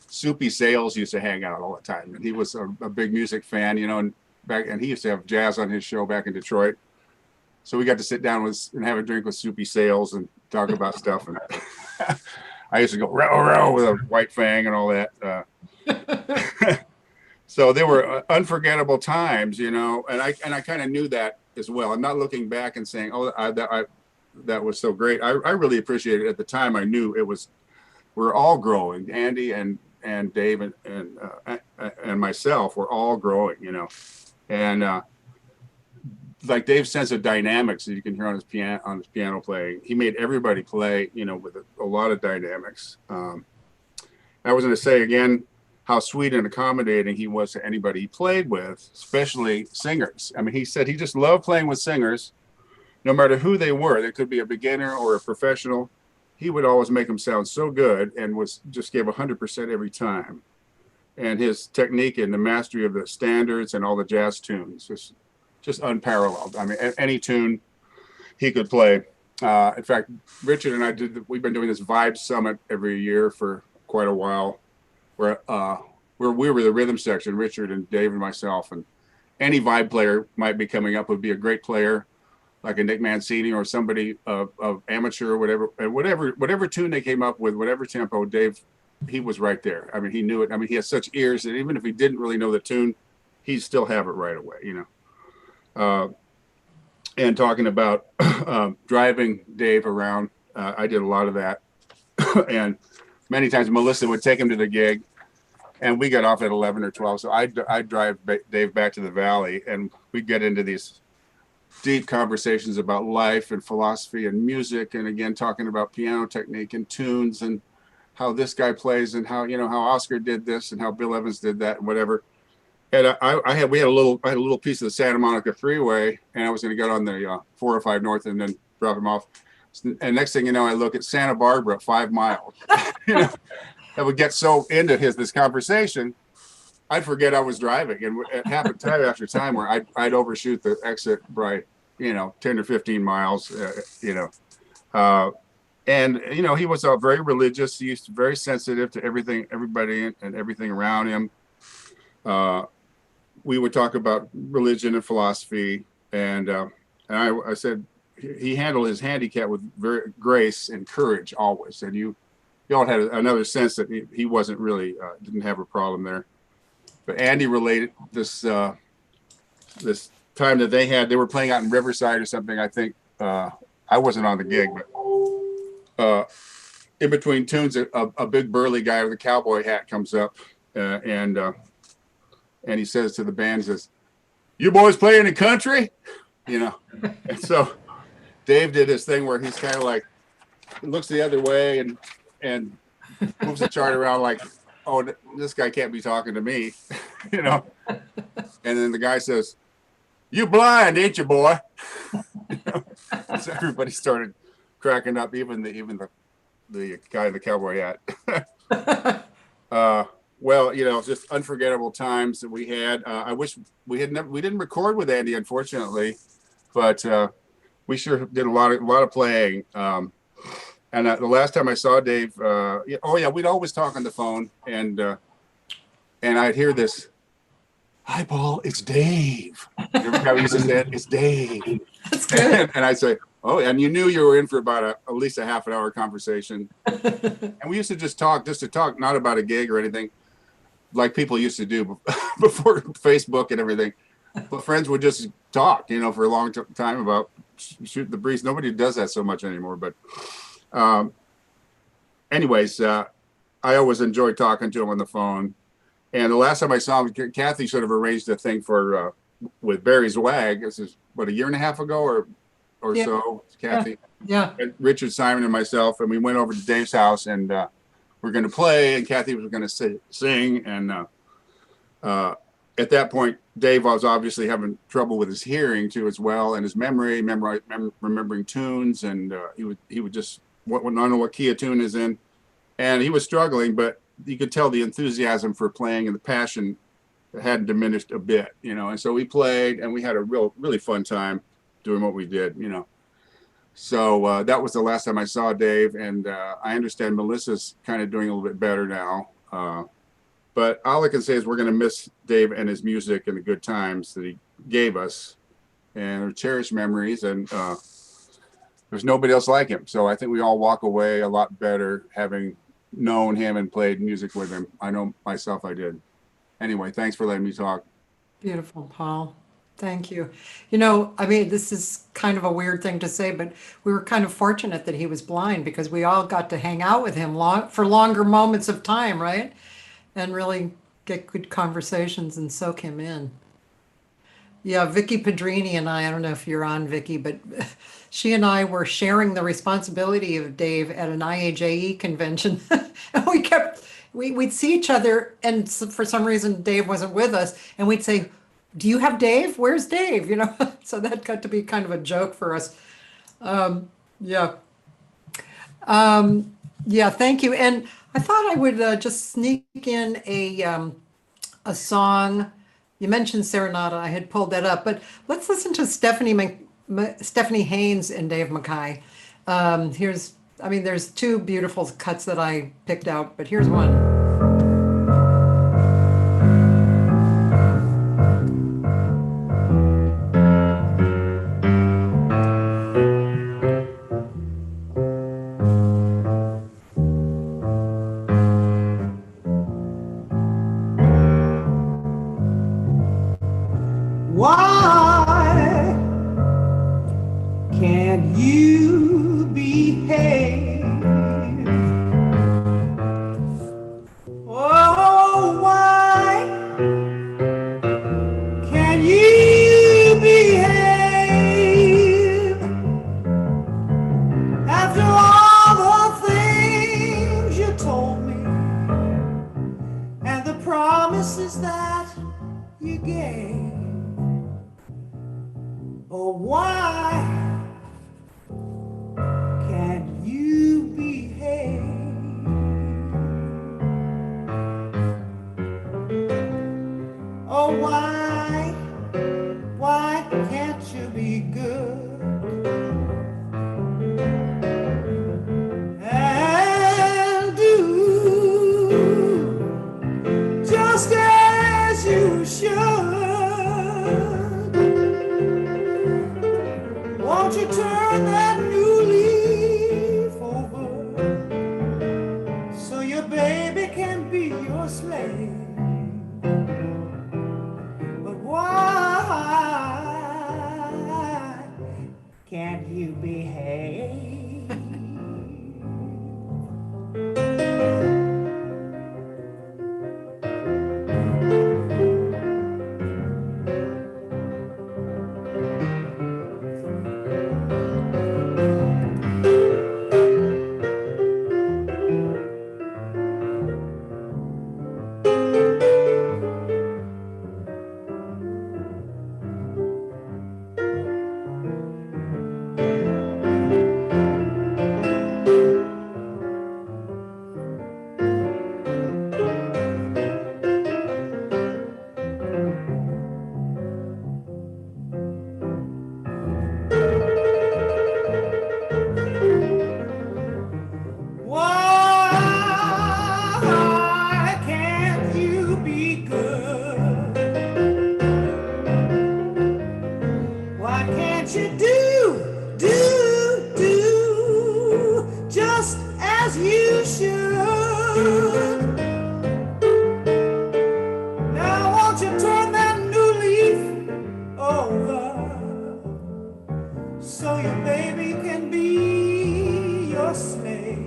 Soupy Sales used to hang out all the time, and he was a big music fan, and he used to have jazz on his show back in Detroit. So we got to sit down and have a drink with Soupy Sales and talk about stuff. And I used to go row row with a white fang and all that. So they were unforgettable times, and I kind of knew that as well. I'm not looking back and saying, "Oh, that was so great." I really appreciated it at the time. I knew we're all growing. Andy and Dave and myself were all growing, and like Dave's sense of dynamics that you can hear on his piano playing, he made everybody play, with a lot of dynamics. I was going to say again how sweet and accommodating he was to anybody he played with, especially singers. I mean, he said he just loved playing with singers, no matter who they were. They could be a beginner or a professional. He would always make them sound so good and just gave 100% every time. and his technique and the mastery of the standards and all the jazz tunes is just unparalleled. I mean, any tune he could play. In fact, Richard and I we've been doing this Vibe Summit every year for quite a while, where we were the rhythm section, Richard and Dave and myself, and any vibe player might be coming up would be a great player, like a Nick Mancini or somebody of amateur or whatever, and whatever tune they came up with, whatever tempo, Dave, he was right there. I mean, he knew it. I mean, he has such ears that even if he didn't really know the tune, he'd still have it right away, you know. And talking about driving Dave around, I did a lot of that. And many times Melissa would take him to the gig, and we got off at 11 or 12. So I'd drive Dave back to the Valley, and we'd get into these deep conversations about life and philosophy and music. And again, talking about piano technique and tunes and how this guy plays and how, you know, how Oscar did this and how Bill Evans did that and whatever. And I had a little piece of the Santa Monica freeway, and I was going to get on the 405 North and then drop him off. And next thing you know, I look at Santa Barbara, 5 miles. You know, I would get so into this conversation, I'd forget I was driving. And it happened time after time where I'd overshoot the exit by, you know, 10 or 15 miles, you know. And, you know, he was very religious. He was very sensitive to everything, everybody and everything around him. We would talk about religion and philosophy. And I said, he handled his handicap with very grace and courage always. And you all had another sense that he wasn't really, didn't have a problem there. But Andy related this this time that they were playing out in Riverside or something. I think I wasn't on the gig, but in between tunes, a big burly guy with a cowboy hat comes up and he says to the band, he says, "You boys play any country?" You know, and so Dave did this thing where he's kind of like, looks the other way and moves the chart around like, "Oh, this guy can't be talking to me," you know. And then the guy says, "You blind, ain't you, boy?" You know? So everybody started cracking up, even the guy in the cowboy hat. Well, you know, just unforgettable times that we had. I wish we didn't record with Andy, unfortunately, but we sure did a lot of playing. And the last time I saw Dave, we'd always talk on the phone, and I'd hear this, "Hi, Paul, it's Dave." Every time he used to say it, "It's Dave." That's good. And I'd say, "Oh," and you knew you were in for about at least a half an hour conversation. And we used to just to talk, not about a gig or anything, like people used to do before Facebook and everything. But friends would just talk, you know, for a long time about shooting the breeze. Nobody does that so much anymore. But anyways, I always enjoyed talking to him on the phone. And the last time I saw him, Cathy sort of arranged a thing for with Barry's Wag. This is what, a year and a half ago or Yeah. so, Cathy. Yeah. And Richard, Simon, and myself, and we went over to Dave's house, and we're going to play, and Cathy was going to sing. And at that point, Dave was obviously having trouble with his hearing too, as well, and his memory, remembering tunes, and he would just not know what key a tune is in, and he was struggling, but you could tell the enthusiasm for playing and the passion hadn't diminished a bit, you know. And so we played, and we had a really fun time doing what we did, you know. So that was the last time I saw Dave, and I understand Melissa's kind of doing a little bit better now. But all I can say is we're going to miss Dave and his music and the good times that he gave us, and they're cherished memories, and there's nobody else like him. So I think we all walk away a lot better having known him and played music with him. I know myself I did. Anyway, thanks for letting me talk. Beautiful, Paul. Thank you. You know, I mean, this is kind of a weird thing to say, but we were kind of fortunate that he was blind, because we all got to hang out with him for longer moments of time, right? And really get good conversations and soak him in. Yeah, Vicky Pedrini and I don't know if you're on, Vicky, but she and I were sharing the responsibility of Dave at an IAJE convention. And we'd see each other, and for some reason Dave wasn't with us, and we'd say, "Do you have Dave? Where's Dave?" You know, so that got to be kind of a joke for us. Yeah. Yeah, thank you. And I thought I would just sneak in a song. You mentioned Serenata. I had pulled that up, but let's listen to Stephanie Haynes and Dave MacKay. There's two beautiful cuts that I picked out, but here's one. Why can't you behave? Oh, why can't you behave? After all the things you told me and the promises that you gave. Oh, why can't you behave? Oh, why can't you be good and do just as you should? Won't you turn that new leaf over so your baby can be your slave? But why can't you behave? Why can't you be good? Why can't you do just as you should? Now won't you turn that new leaf over so your baby can be your slave?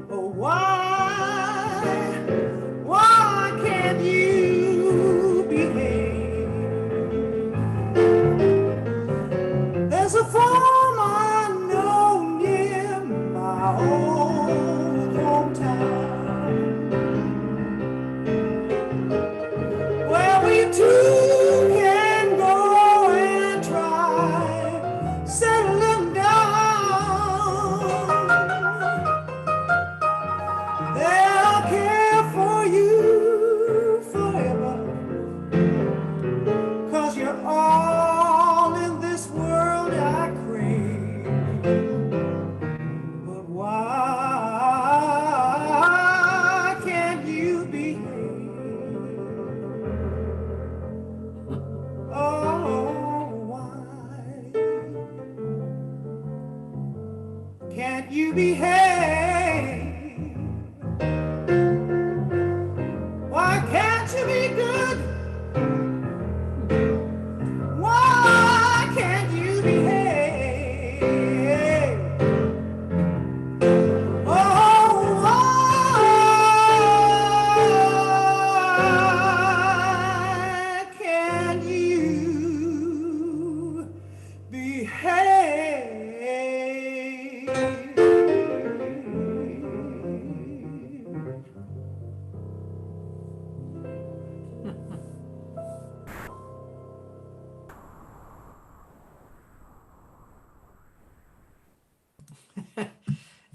Oh, why can't you behave? There's a farm I know near my old hometown where we two can go and try settling down. They'll care for you forever, 'cause you're all in this world I crave. But why can't you behave? Oh, why can't you behave? Why can't you be good? Why can't you behave? Oh, why can't you behave?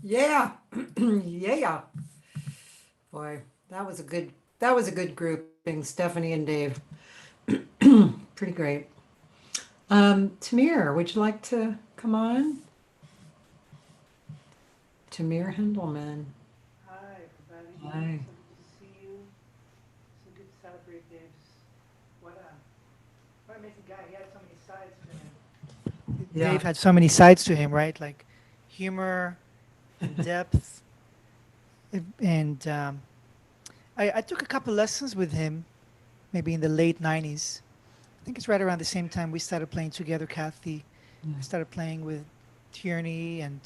Yeah. Yeah. Boy, that was a good That was a good grouping, Stephanie and Dave. Pretty great. Tamir, would you like to come on? Tamir Hendelman. Hi, everybody. Hi. So good to see you. So good to celebrate Dave's. What an amazing guy. He had so many sides to him. Yeah. Dave had so many sides to him, right? Like humor, depth, and I took a couple lessons with him, maybe in the late '90s. I think it's right around the same time we started playing together, Cathy. I started playing with Tierney and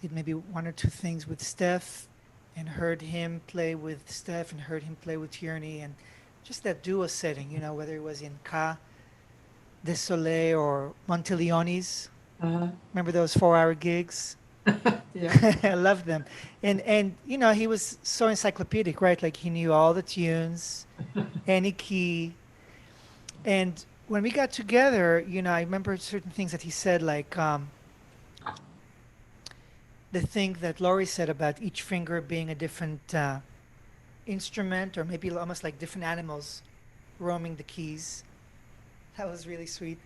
did maybe one or two things with Steph, and heard him play with Steph and heard him play with Tierney, and just that duo setting, you know, whether it was in Ca, De Soleil, or Montileone's. Uh-huh. Remember those 4-hour gigs? Yeah. I loved them. And you know, he was so encyclopedic, right? Like he knew all the tunes, any key. And when we got together, you know, I remember certain things that he said, like the thing that Laurie said about each finger being a different instrument, or maybe almost like different animals roaming the keys. That was really sweet.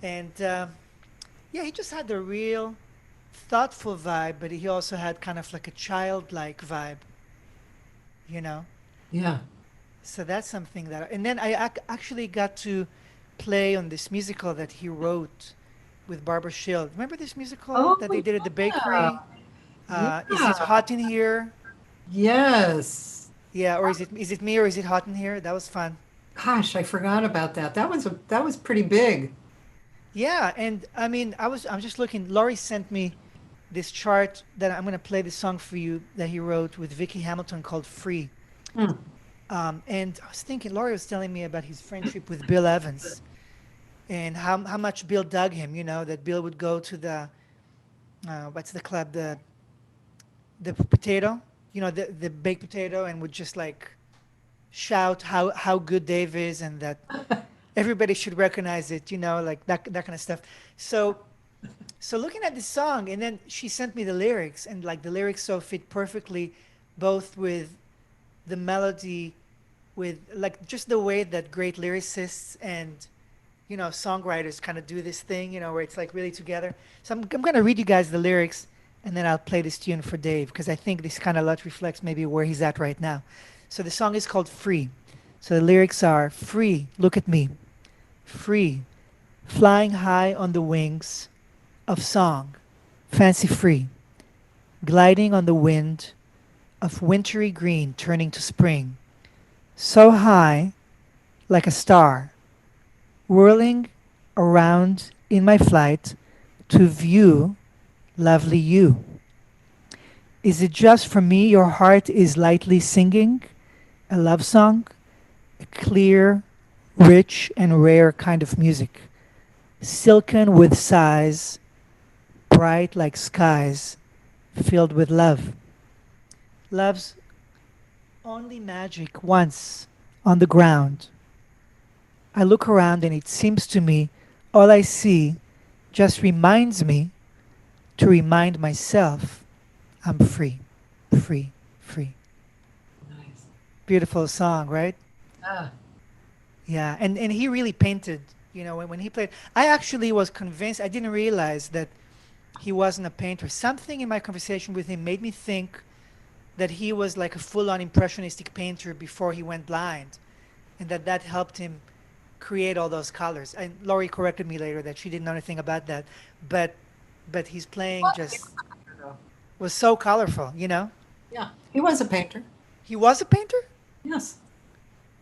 And yeah, he just had the real thoughtful vibe, but he also had kind of like a childlike vibe, you know? Yeah. So that's something that, and then I actually got to play on this musical that he wrote with Barbara Shield. Remember this musical that they did at the bakery? Is it hot in here? Yes. Yeah, or is it me, or is it hot in here? That was fun. Gosh, I forgot about that. That was pretty big. Yeah, and I mean, I'm just looking. Laurie sent me this chart that I'm gonna play the song for you that he wrote with Vicky Hamilton called "Free." And I was thinking, Laurie was telling me about his friendship with Bill Evans, and how much Bill dug him. You know, that Bill would go to the what's the club, the potato, you know, the baked potato, and would just like shout how good Dave is, and that everybody should recognize it, you know, like that kind of stuff. So looking at this song, and then she sent me the lyrics, and like the lyrics so fit perfectly, both with the melody, with like just the way that great lyricists and, you know, songwriters kind of do this thing, you know, where it's like really together. So I'm going to read you guys the lyrics, and then I'll play this tune for Dave, because I think this kind of lot reflects maybe where he's at right now. So the song is called "Free." So the lyrics are: free, look at me, free, flying high on the wings of song, fancy free, gliding on the wind of wintry green turning to spring, so high like a star, whirling around in my flight to view lovely you. Is it just for me your heart is lightly singing a love song, a clear, rich, and rare kind of music, silken with sighs, bright like skies, filled with love? Love's only magic once on the ground. I look around and it seems to me all I see just reminds me to remind myself I'm free, free, free. Nice. Beautiful song, right? Ah. Yeah, and he really painted, you know, when he played. I actually was convinced, I didn't realize that he wasn't a painter. Something in my conversation with him made me think that he was like a full-on impressionistic painter before he went blind, and that helped him create all those colors. And Laurie corrected me later that she didn't know anything about that, but his playing just was so colorful, you know? Yeah, he was a painter. He was a painter? Yes.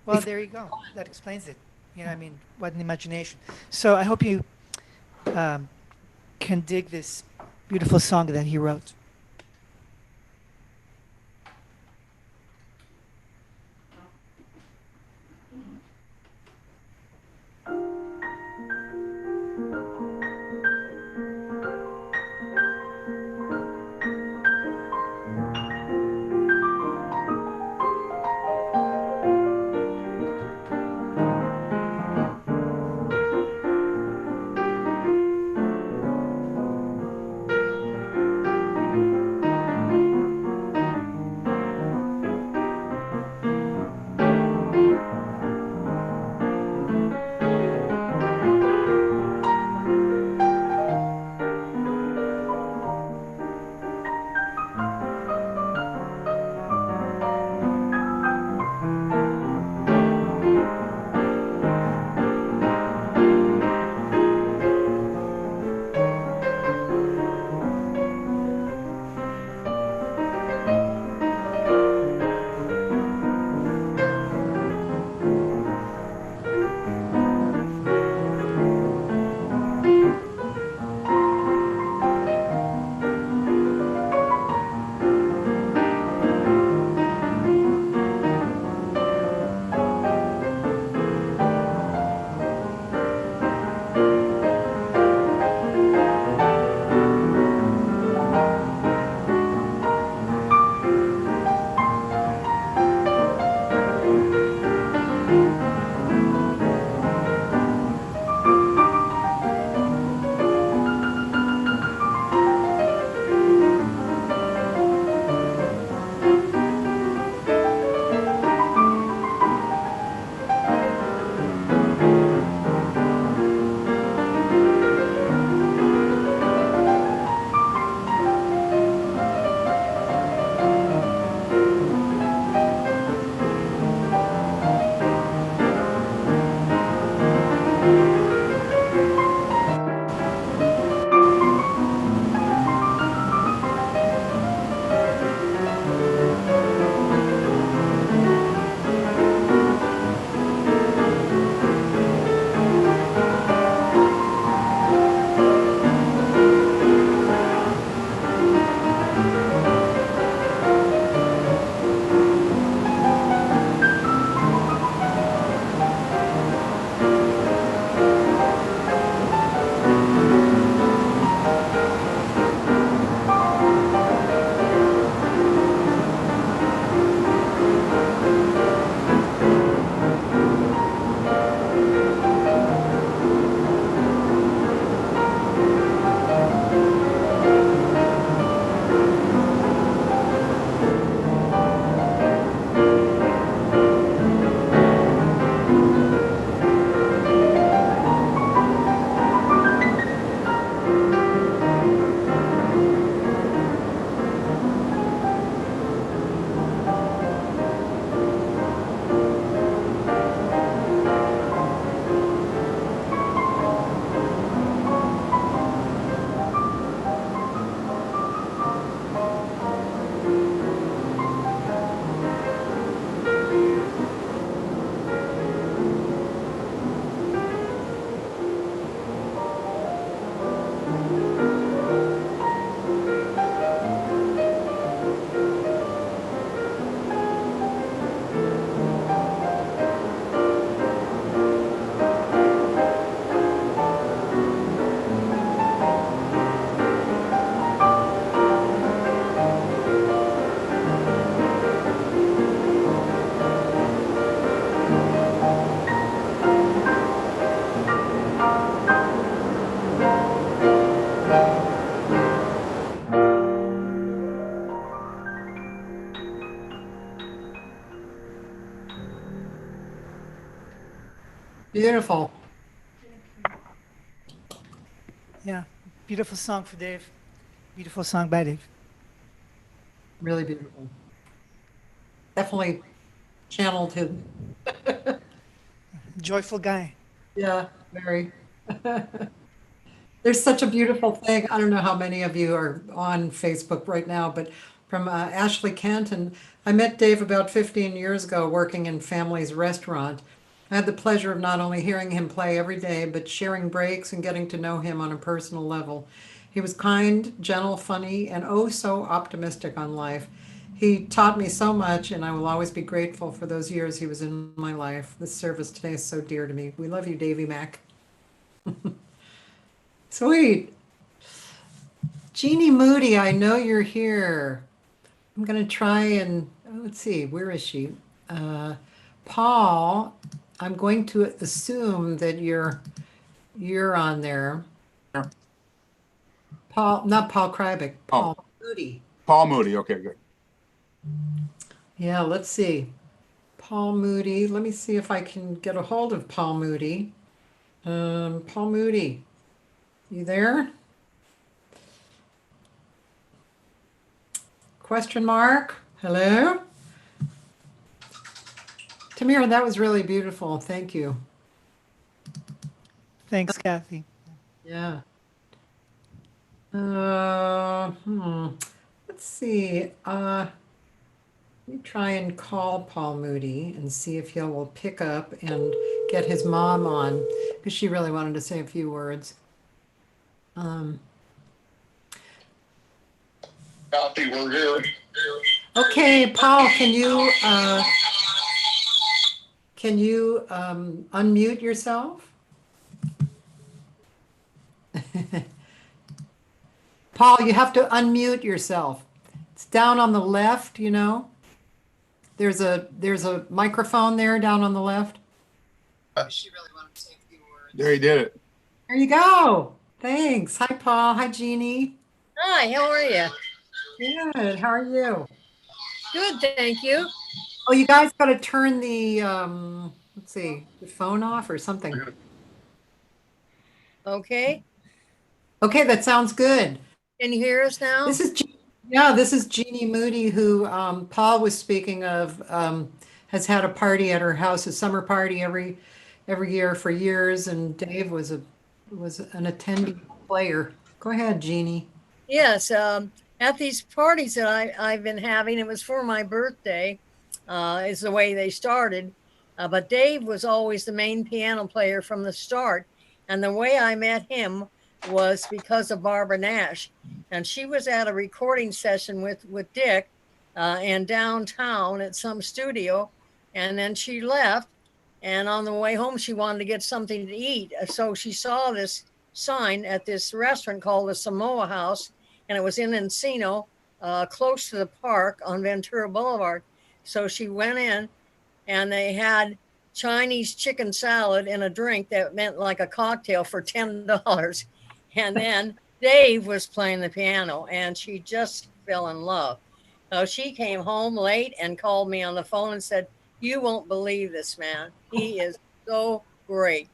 Well, there you go. That explains it. You know, I mean, what an imagination. So I hope you can dig this beautiful song that he wrote. Beautiful. Yeah, beautiful song for Dave. Beautiful song by Dave. Really beautiful. Definitely channeled him. Joyful guy. Yeah, very. There's such a beautiful thing. I don't know how many of you are on Facebook right now, but from Ashley Kent. And I met Dave about 15 years ago working in Family's restaurant. I had the pleasure of not only hearing him play every day, but sharing breaks and getting to know him on a personal level. He was kind, gentle, funny, and oh so optimistic on life. He taught me so much, and I will always be grateful for those years he was in my life. This service today is so dear to me. We love you, Davy Mac. Sweet. Jeannie Moody, I know you're here. I'm going to try and, let's see, where is she? Paul, I'm going to assume that you're on there. Yeah. Paul, not Paul Krybick, Paul Moody. Paul Moody. Okay, good. Yeah, let's see. Paul Moody. Let me see if I can get a hold of Paul Moody. Paul Moody, you there? Question mark? Hello? Tamir, that was really beautiful. Thank you. Thanks, Cathy. Yeah. Let's see. Let me try and call Paul Moody and see if he will pick up and get his mom on, because she really wanted to say a few words. Cathy, we're here. Okay, Paul, can you unmute yourself? Paul, you have to unmute yourself. It's down on the left, you know. There's a microphone there down on the left. She really wanted to say a few words. There, he did it. There you go. Thanks. Hi, Paul. Hi, Jeannie. Hi, how are you? Good. How are you? Good, thank you. Oh, you guys got to turn the let's see, the phone off or something. Okay. Okay, that sounds good. Can you hear us now? This is Jeannie Moody, who Paul was speaking of. Has had a party at her house, a summer party every year for years, and Dave was an attendee player. Go ahead, Jeannie. Yes, at these parties that I've been having, it was for my birthday, is the way they started. But Dave was always the main piano player from the start. And the way I met him was because of Barbara Nash. And she was at a recording session with Dick in downtown at some studio. And then she left. And on the way home, she wanted to get something to eat. So she saw this sign at this restaurant called the Samoa House. And it was in Encino, close to the park on Ventura Boulevard. So she went in and they had Chinese chicken salad and a drink that meant like a cocktail for $10. And then Dave was playing the piano and she just fell in love. So she came home late and called me on the phone and said, "You won't believe this man. He is so great."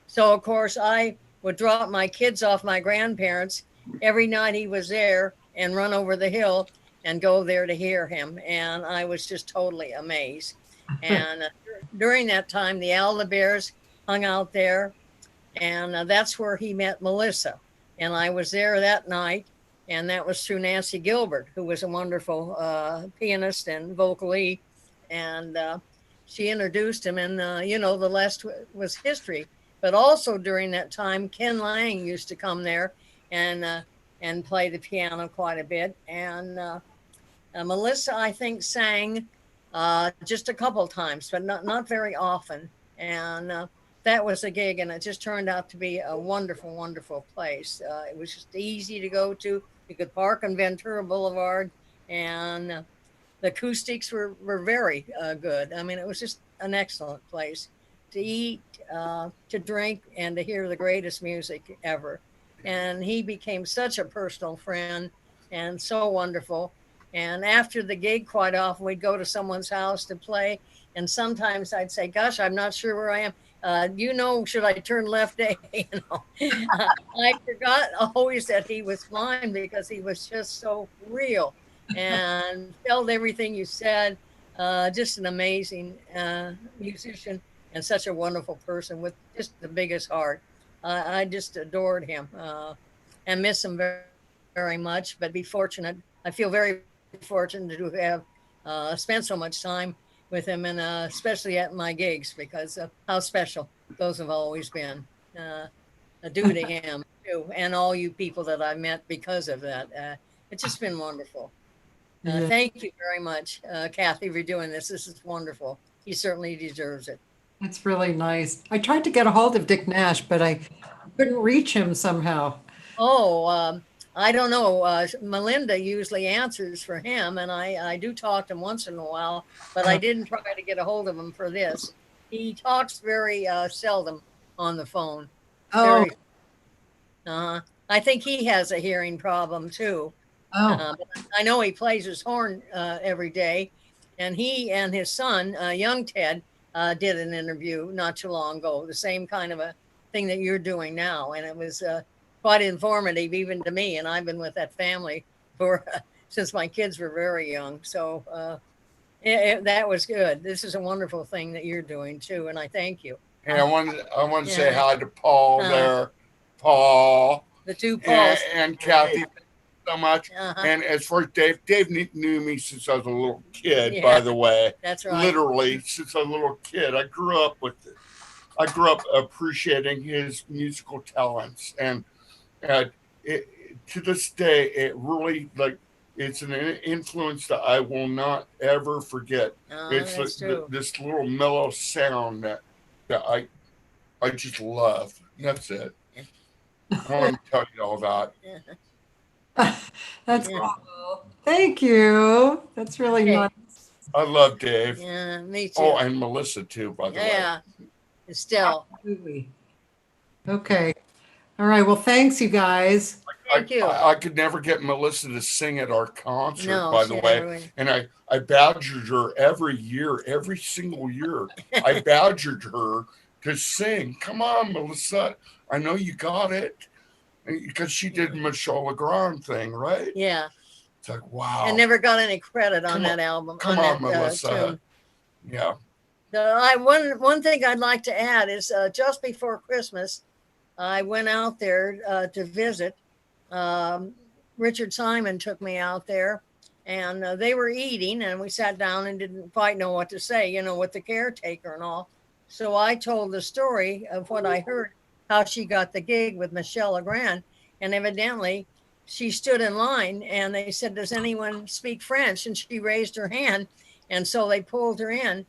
So of course I would drop my kids off my grandparents every night he was there and run over the hill and go there to hear him. And I was just totally amazed. And during that time, the Alda Bears hung out there. And that's where he met Melissa. And I was there that night. And that was through Nancy Gilbert, who was a wonderful pianist and vocally. And she introduced him. And, the rest was history. But also during that time, Ken Lang used to come there and play the piano quite a bit. And Melissa, I think, sang just a couple times, but not very often. And that was a gig, and it just turned out to be a wonderful, wonderful place. It was just easy to go to. You could park on Ventura Boulevard, and the acoustics were very good. I mean, it was just an excellent place to eat, to drink, and to hear the greatest music ever. And he became such a personal friend and so wonderful. And after the gig, quite often we'd go to someone's house to play. And sometimes I'd say, "Gosh, I'm not sure where I am. should I turn left, Dave? I forgot always that he was blind because he was just so real and felt everything you said. Just an amazing musician and such a wonderful person with just the biggest heart. I just adored him and miss him very, very much, but be fortunate. I feel very fortunate to have spent so much time with him, and especially at my gigs, because of how special those have always been. Due to him too, and all you people that I met because of that. It's just been wonderful. Yeah. Thank you very much, Cathy, for doing this. This is wonderful. He certainly deserves it. It's really nice. I tried to get a hold of Dick Nash, but I couldn't reach him somehow. Oh, I don't know. Melinda usually answers for him, and I do talk to him once in a while, but I didn't try to get a hold of him for this. He talks very seldom on the phone. Oh. Very, I think he has a hearing problem too. But I know he plays his horn every day, and he and his son, young Ted, did an interview not too long ago, the same kind of a thing that you're doing now, and it was quite informative even to me. And I've been with that family for since my kids were very young, so that was good. This is a wonderful thing that you're doing too, and I thank you. Hey, I want to say hi to Paul there, Paul. The two Pauls and Cathy. So much. Uh-huh. And as far as Dave knew me since I was a little kid, by the way. That's right. Literally, since I was a little kid. I grew up appreciating his musical talents. And to this day, it really, it's an influence that I will not ever forget. It's this little mellow sound that I just love. That's it. I want to tell you all that. That's cool. Thank you. That's really nice. I love Dave. Yeah, me too. Oh, and Melissa too, by the way. Yeah, still. Absolutely. Okay. All right. Well, thanks, you guys. Thank you. I could never get Melissa to sing at our concert, No, by she the never way. would. And I badgered her every year, every single year. I badgered her to sing. Come on, Melissa. I know you got it. Because she did Michelle Legrand thing, right? Yeah. It's like, wow. I never got any credit on that album. Come on, Melissa. Tune. Yeah. One thing I'd like to add is just before Christmas, I went out there to visit. Richard Simon took me out there, and they were eating, and we sat down and didn't quite know what to say, with the caretaker and all. So I told the story of what I heard, how she got the gig with Michelle Legrand, and evidently she stood in line and they said, does anyone speak French? And she raised her hand, and so they pulled her in.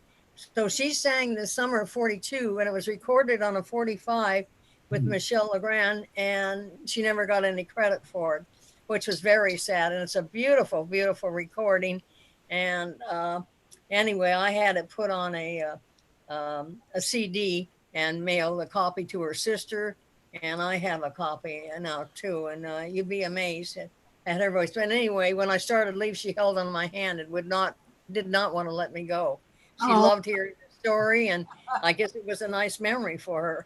So she sang the summer of 42, and it was recorded on a 45 with Michelle Legrand, and she never got any credit for it, which was very sad. And it's a beautiful, beautiful recording. And anyway, I had it put on a CD and mailed a copy to her sister, and I have a copy now too. And you'd be amazed at her voice. But anyway, when I started to leave, she held on my hand and did not want to let me go. She loved hearing the story, and I guess it was a nice memory for her.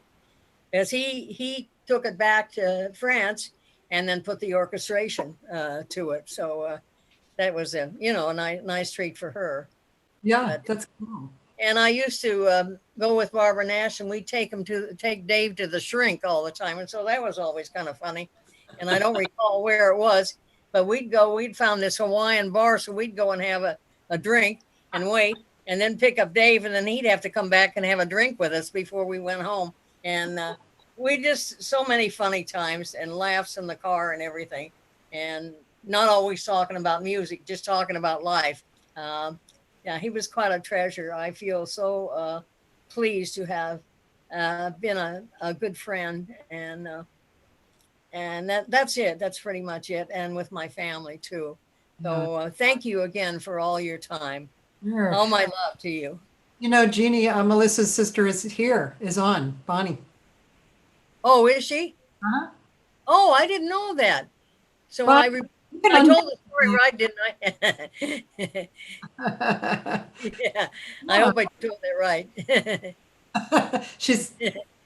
As he took it back to France and then put the orchestration to it. So that was a nice treat for her. Yeah, that's cool. And I used to go with Barbara Nash, and we'd take Dave to the Shrink all the time. And so that was always kind of funny. And I don't recall where it was, but we'd found this Hawaiian bar. So we'd go and have a drink and wait, and then pick up Dave. And then he'd have to come back and have a drink with us before we went home. And we just, so many funny times and laughs in the car and everything. And not always talking about music, just talking about life. Yeah, he was quite a treasure. I feel so pleased to have been a good friend, and that's it. That's pretty much it. And with my family too. So thank you again for all your time. Sure. All my love to you. Jeannie, Melissa's sister is on, Bonnie. Oh, is she? Uh-huh. Oh, I didn't know that. So Well, I told the story right, didn't I? Yeah, I hope I told it right. She's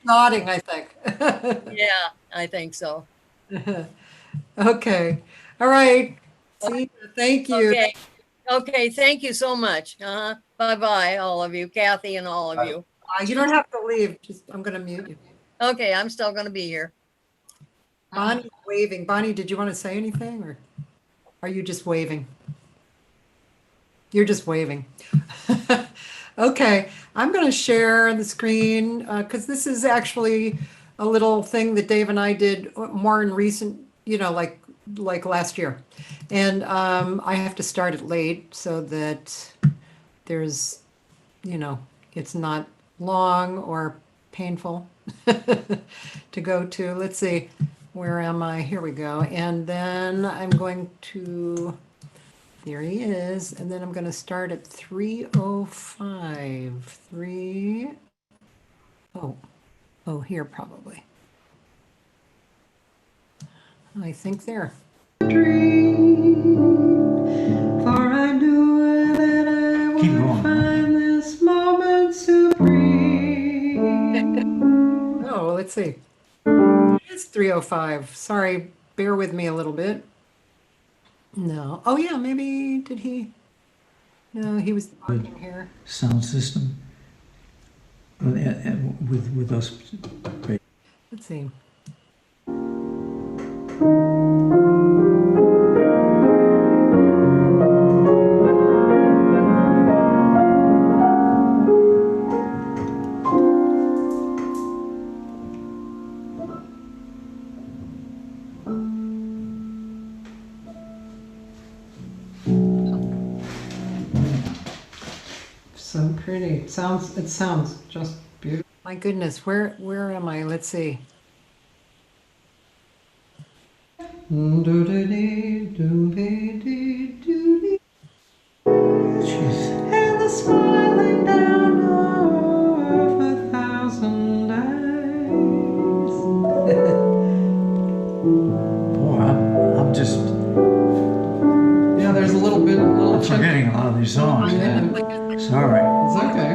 nodding, I think. Yeah, I think so. Okay. All right. See, thank you. Okay. Okay. Thank you so much. Bye bye, all of you, Kathy and all of you. You don't have to leave. Just I'm going to mute you. Okay, I'm still going to be here. Bonnie's waving. Bonnie, did you want to say anything, or are you just waving? You're just waving. Okay, I'm going to share the screen because this is actually a little thing that Dave and I did more in recent, like last year. And I have to start it late so that there's, it's not long or painful to go to. Let's see, where am I? Here we go. And then I'm going to, there he is. And then I'm going to start at 3:05. Oh, here probably. I think there. For I knew that I would find this moment supreme. Oh, let's see. It's 3:05. Sorry, bear with me a little bit. No. Oh yeah, maybe did he? No, he was talking here. Sound system with those. Let's see. So pretty. It sounds just beautiful. My goodness, where am I? Let's see. And the smiling down of 1,000 eyes. Boy, I'm just. Yeah, there's a little I'm forgetting a lot of these songs. Sorry. It's okay.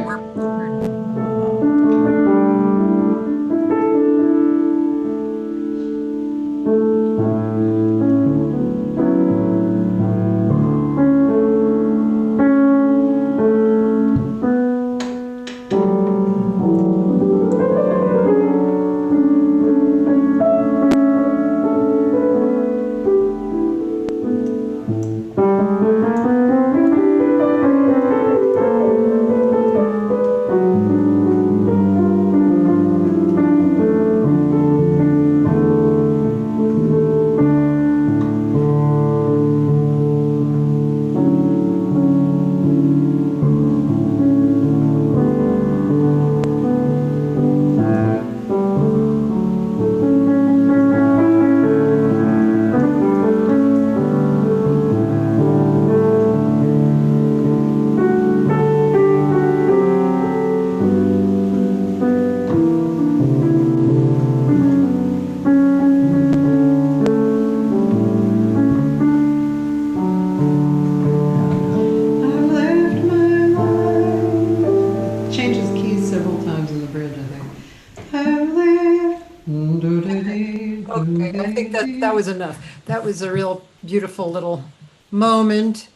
Okay, I think that was enough. That was a real beautiful little moment.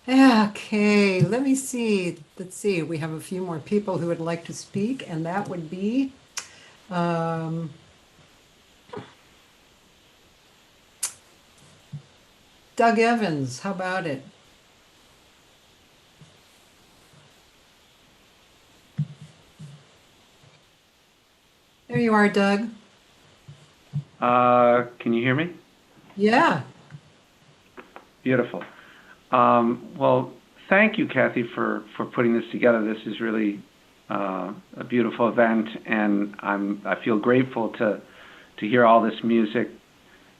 Okay, let me see. Let's see. We have a few more people who would like to speak, and that would be Doug Evans. How about it? There you are, Doug. Can you hear me? Yeah. Beautiful. Well, thank you, Cathy, for putting this together. This is really a beautiful event, and I feel grateful to hear all this music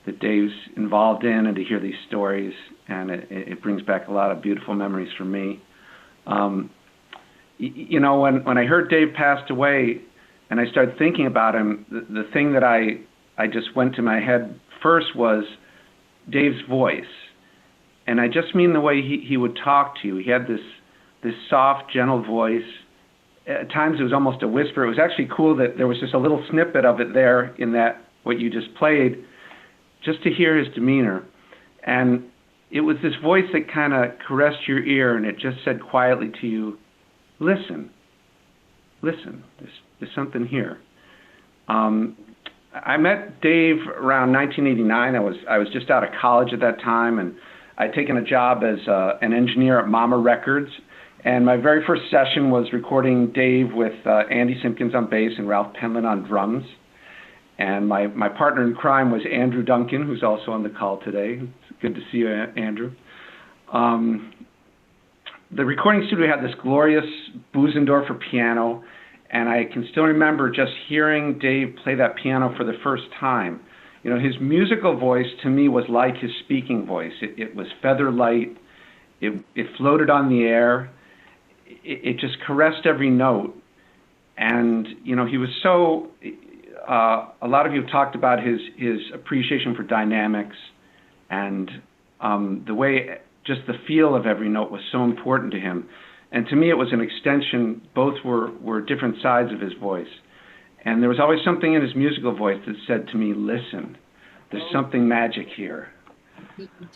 that Dave's involved in, and to hear these stories, and it brings back a lot of beautiful memories for me. You know, when I heard Dave passed away, and I started thinking about him, the thing that I just went to my head first was Dave's voice. And I just mean the way he would talk to you. He had this soft, gentle voice, at times it was almost a whisper. It was actually cool that there was just a little snippet of it there in that, what you just played, just to hear his demeanor. And it was this voice that kind of caressed your ear, and it just said quietly to you, listen, there's something here. I met Dave around 1989. I was just out of college at that time, and I'd taken a job as an engineer at Mama Records. And my very first session was recording Dave with Andy Simpkins on bass and Ralph Penland on drums. And my partner in crime was Andrew Duncan, who's also on the call today. It's good to see you, Andrew. The recording studio had this glorious Busendorfer piano, and I can still remember just hearing Dave play that piano for the first time. You know, his musical voice to me was like his speaking voice. It was feather light. It floated on the air. It just caressed every note. And, you know, he was so, a lot of you have talked about his appreciation for dynamics, and the way, just the feel of every note was so important to him. And to me, it was an extension. Both were different sides of his voice. And there was always something in his musical voice that said to me, listen, there's something magic here.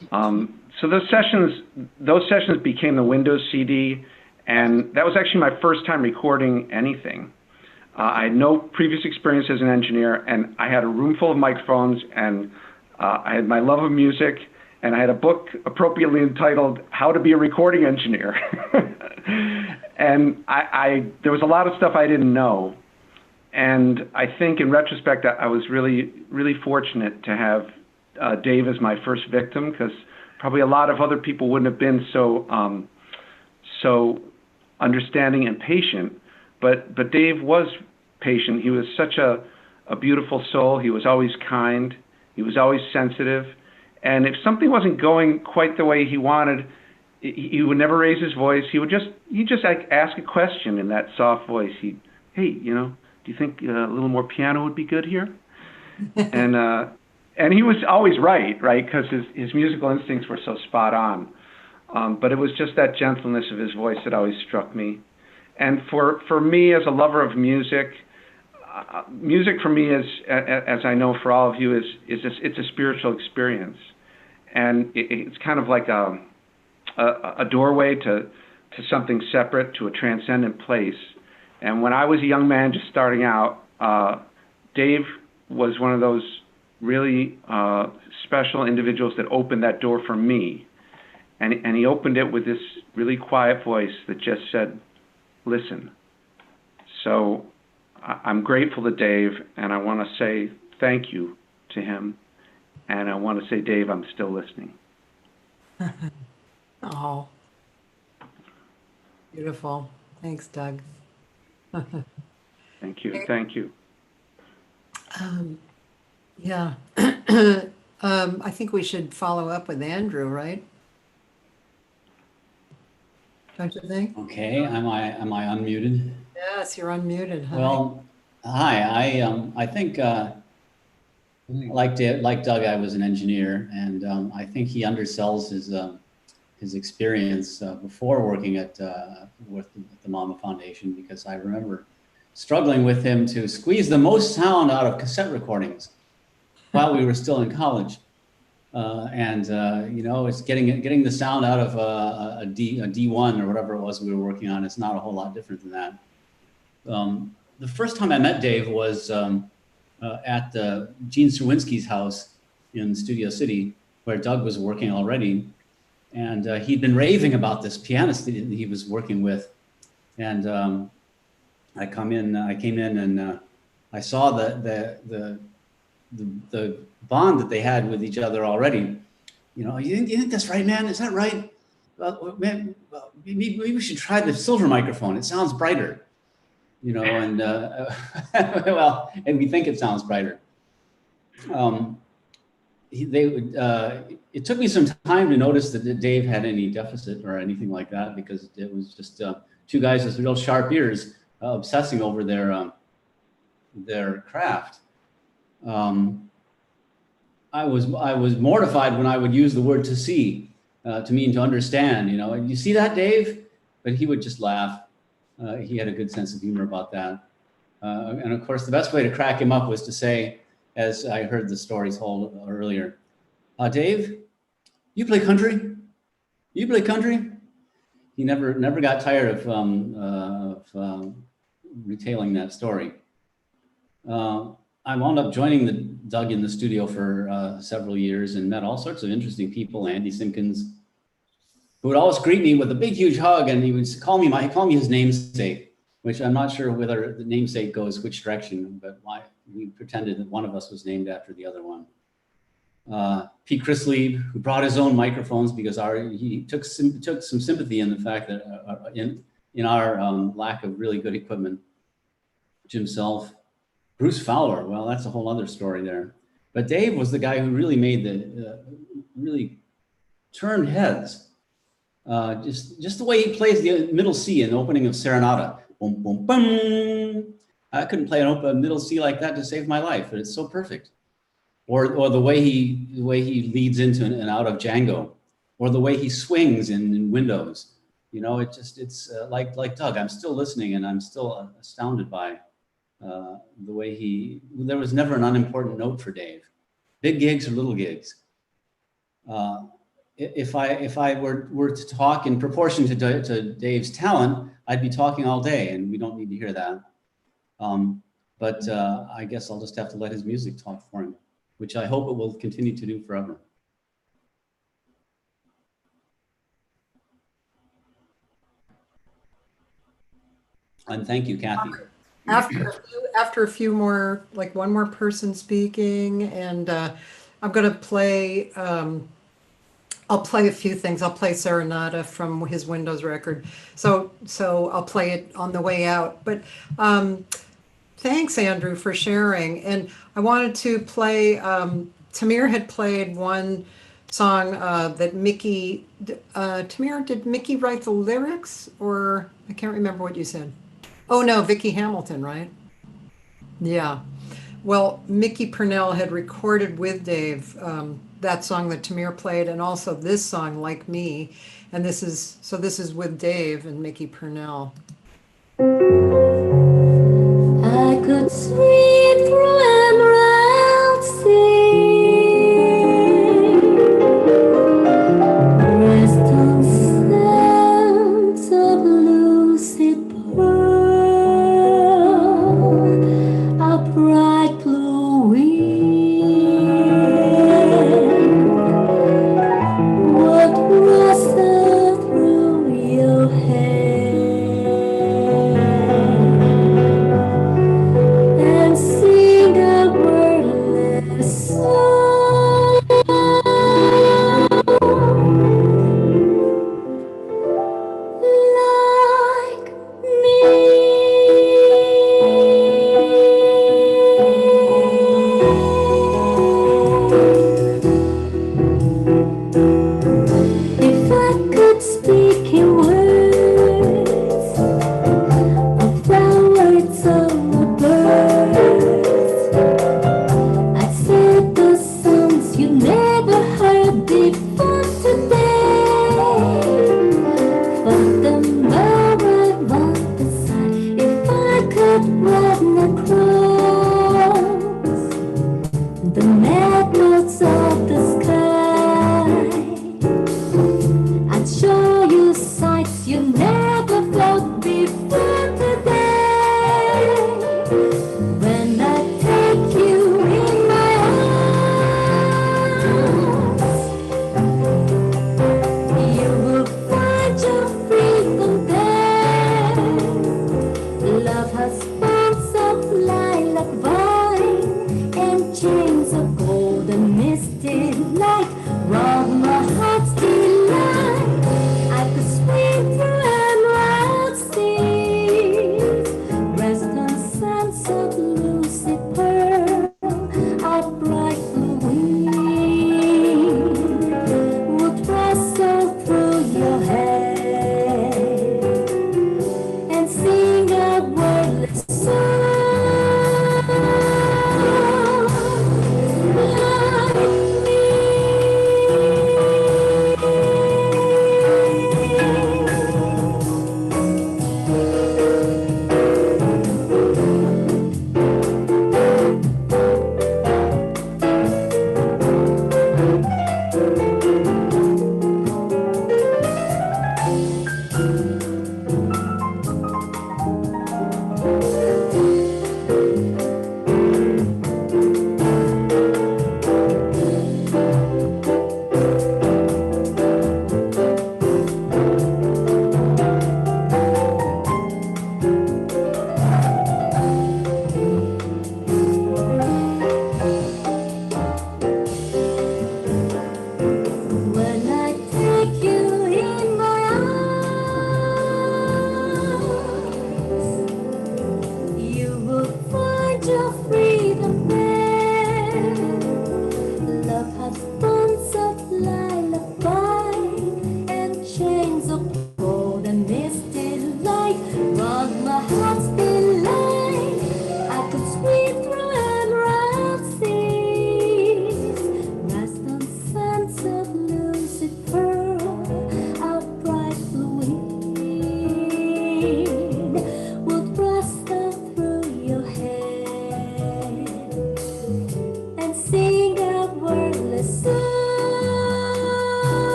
So those sessions became the Windows CD, and that was actually my first time recording anything. I had no previous experience as an engineer, and I had a room full of microphones, and I had my love of music, and I had a book appropriately entitled How to Be a Recording Engineer. And there was a lot of stuff I didn't know. And I think in retrospect, I was really, really fortunate to have Dave as my first victim, because probably a lot of other people wouldn't have been so understanding and patient. But Dave was patient. He was such a beautiful soul. He was always kind. He was always sensitive. And if something wasn't going quite the way he wanted, he would never raise his voice. He'd just ask a question in that soft voice. Hey, you know, do you think a little more piano would be good here? And he was always right, because his musical instincts were so spot on. But it was just that gentleness of his voice that always struck me. And for me, as a lover of music, music for me is, as I know for all of you, it's a spiritual experience. And it's kind of like a doorway to something separate, to a transcendent place. And when I was a young man just starting out, Dave was one of those really special individuals that opened that door for me. And he opened it with this really quiet voice that just said, listen. So I'm grateful to Dave, and I want to say thank you to him. And I want to say, Dave, I'm still listening. Oh, beautiful. Thanks, Doug. Thank you. Thank you. Yeah. I think we should follow up with Andrew, right? Don't you think? Okay, am I unmuted? Yes, you're unmuted. Hi. Well, hi. I think like Doug, I was an engineer, and I think he undersells his experience before working at with the Mama Foundation, because I remember struggling with him to squeeze the most sound out of cassette recordings while we were still in college. You know, it's getting the sound out of a D1 or whatever it was we were working on. It's not a whole lot different than that. The first time I met Dave was at Gene Sawinski's house in Studio City, where Doug was working already. And he'd been raving about this pianist that he was working with. And I came in and I saw the bond that they had with each other already. You know, you think that's right, man? Is that right? Well, man, maybe we should try the silver microphone. It sounds brighter, you know, and well, and we think it sounds brighter. It took me some time to notice that Dave had any deficit or anything like that, because it was just two guys with real sharp ears obsessing over their craft. I was mortified when I would use the word to see to mean to understand, you know. And you see that, Dave? But he would just laugh. He had a good sense of humor about that. And of course, the best way to crack him up was to say, as I heard the story told earlier, Dave, you play country? You play country? He never got tired of retailing that story. I wound up joining Doug in the studio for several years and met all sorts of interesting people. Andy Simpkins, who would always greet me with a big, huge hug, and he would call me his namesake, which I'm not sure whether the namesake goes which direction, but we pretended that one of us was named after the other one. Pete Chrisley, who brought his own microphones because he took some sympathy in the fact that in our lack of really good equipment. Jim Self, Bruce Fowler, well, that's a whole other story there. But Dave was the guy who really made really turned heads. Just the way he plays the middle C in the opening of Serenata. Boom, boom, boom. I couldn't play a middle C like that to save my life, but it's so perfect. Or the way he leads into and out of Django, or the way he swings in Windows. You know, it's like Doug. I'm still listening, and I'm still astounded by the way there was never an unimportant note for Dave. Big gigs or little gigs. If I were to talk in proportion to Dave's talent, I'd be talking all day, and we don't need to hear that. But I guess I'll just have to let his music talk for him, which I hope it will continue to do forever. And thank you, Cathy. After a few more, like one more person speaking, and I'm going to play, I'll play a few things. I'll play Serenata from his Windows record. So I'll play it on the way out. But thanks, Andrew, for sharing. And I wanted to play, Tamir had played one song that Mickey, Tamir, did Mickey write the lyrics? Or I can't remember what you said. Oh no, Vicki Hamilton, right? Yeah. Well, Mickey Purnell had recorded with Dave that song that Tamir played, and also this song, Like Me. And this is with Dave and Mickey Purnell. I could swim through emerald sea, rest on sands of lucid pearl, a bright blue wind would rustle through your hair and sing a wordless song like me. If I could speak in words of flowers or birds, I'd say the sounds you never heard before today. For the more I want the sun, if I could run across the meadows of the sky, I'd show you sights you never felt before today. When I take you in my arms, you will find your freedom there. Love has sparks of lilac vine and chains of golden misty light. Rob my heart's delight. I could swim through emerald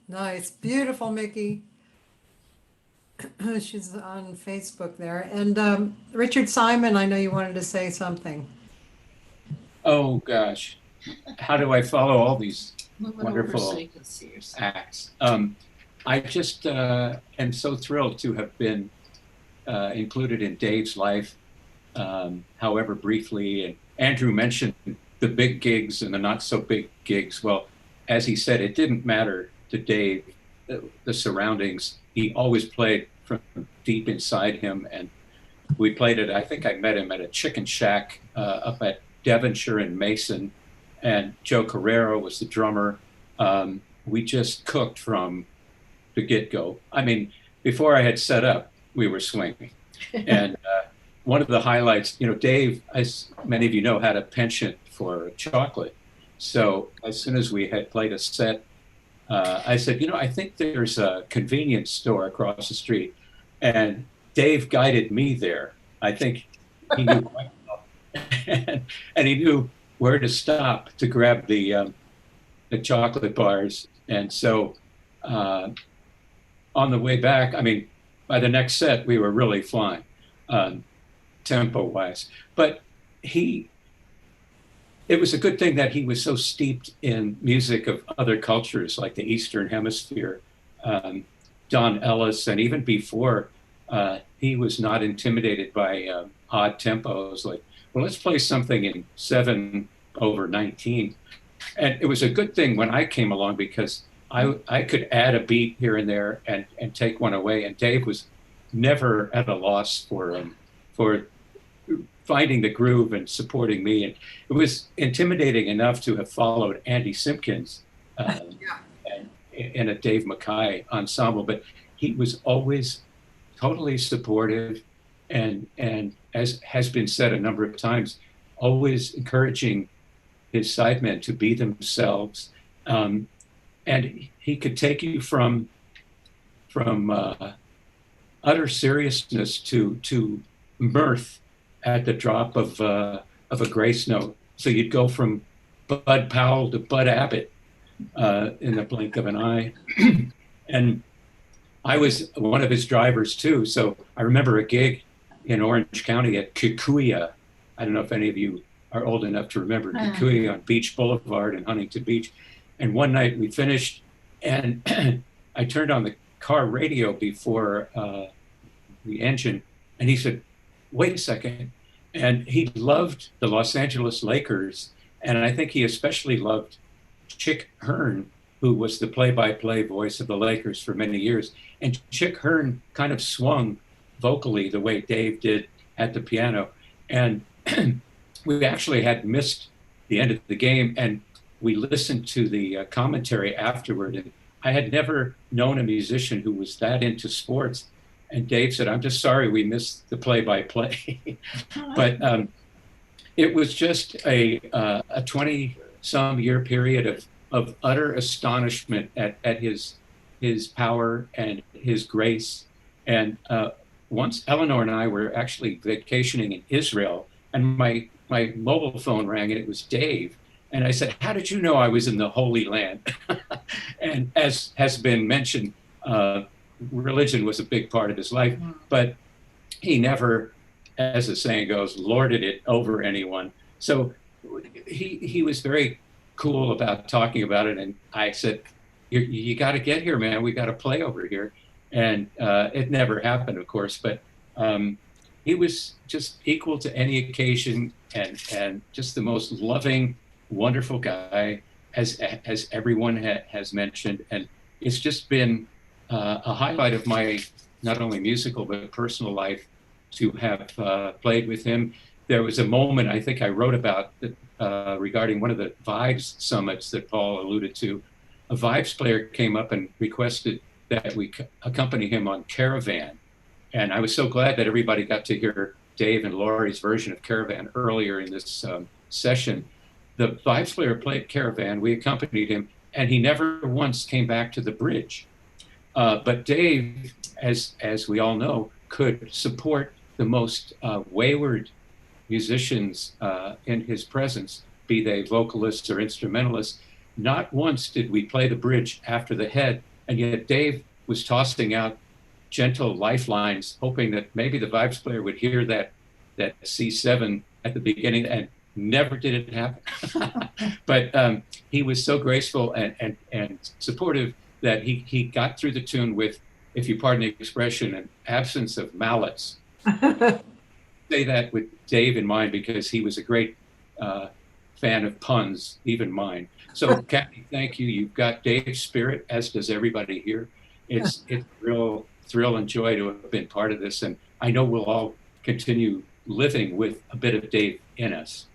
Nice. Beautiful, Mickey. She's on Facebook there. And Richard Simon, I know you wanted to say something. Oh gosh, how do I follow all these wonderful acts? I just am so thrilled to have been included in Dave's life, however briefly. And Andrew mentioned the big gigs and the not so big gigs. Well, as he said, it didn't matter to Dave, the surroundings. He always played from deep inside him. And we played it, I think I met him at a chicken shack up at Devonshire and Mason, and Joe Carrero was the drummer. We just cooked from the get-go. I mean, before I had set up, we were swinging. And one of the highlights, you know, Dave, as many of you know, had a penchant for chocolate. So as soon as we had played a set, I said, you know, I think there's a convenience store across the street. And Dave guided me there. I think he knew quite well. And he knew where to stop to grab the chocolate bars. And so on the way back, I mean, by the next set, we were really flying tempo-wise. But it was a good thing that he was so steeped in music of other cultures like the Eastern Hemisphere, Don Ellis, and even before, he was not intimidated by odd tempos like, well, let's play something in 7/19. And it was a good thing when I came along because I could add a beat here and there and take one away. And Dave was never at a loss for finding the groove and supporting me. And it was intimidating enough to have followed Andy Simpkins in a Dave MacKay ensemble, but he was always totally supportive and as has been said a number of times, always encouraging his sidemen to be themselves. And he could take you from utter seriousness to mirth at the drop of a grace note. So you'd go from Bud Powell to Bud Abbott in the blink of an eye. And I was one of his drivers too. So I remember a gig in Orange County at Kikuya. I don't know if any of you are old enough to remember Kikuya on Beach Boulevard in Huntington Beach. And one night we finished and I turned on the car radio before the engine and he said, wait a second. And he loved the Los Angeles Lakers. And I think he especially loved Chick Hearn, who was the play-by-play voice of the Lakers for many years. And Chick Hearn kind of swung vocally the way Dave did at the piano. And we actually had missed the end of the game and we listened to the commentary afterward. And I had never known a musician who was that into sports. And Dave said, I'm just sorry we missed the play-by-play. But it was just a 20-some year period of utter astonishment at his power and his grace. And once Eleanor and I were actually vacationing in Israel, and my mobile phone rang, and it was Dave. And I said, how did you know I was in the Holy Land? And as has been mentioned, religion was a big part of his life, but he never, as the saying goes, lorded it over anyone. So he was very cool about talking about it. And I said, you got to get here, man. We got to play over here. And it never happened, of course, but he was just equal to any occasion and just the most loving, wonderful guy, as everyone has mentioned. And it's just been a highlight of my not only musical but personal life to have played with him. There was a moment I think I wrote about regarding one of the Vibes summits that Paul alluded to. A Vibes player came up and requested that we accompany him on Caravan. And I was so glad that everybody got to hear Dave and Laurie's version of Caravan earlier in this session. The Vibes player played Caravan, we accompanied him, and he never once came back to the bridge. But Dave, as we all know, could support the most wayward musicians in his presence, be they vocalists or instrumentalists. Not once did we play the bridge after the head And yet Dave was tossing out gentle lifelines, hoping that maybe the Vibes player would hear that C7 at the beginning, and never did it happen. But he was so graceful and supportive that he got through the tune with, if you pardon the expression, an absence of mallets. Say that with Dave in mind, because he was a great fan of puns, even mine. So Cathy, thank you. You've got Dave's spirit, as does everybody here. It's a real thrill and joy to have been part of this. And I know we'll all continue living with a bit of Dave in us.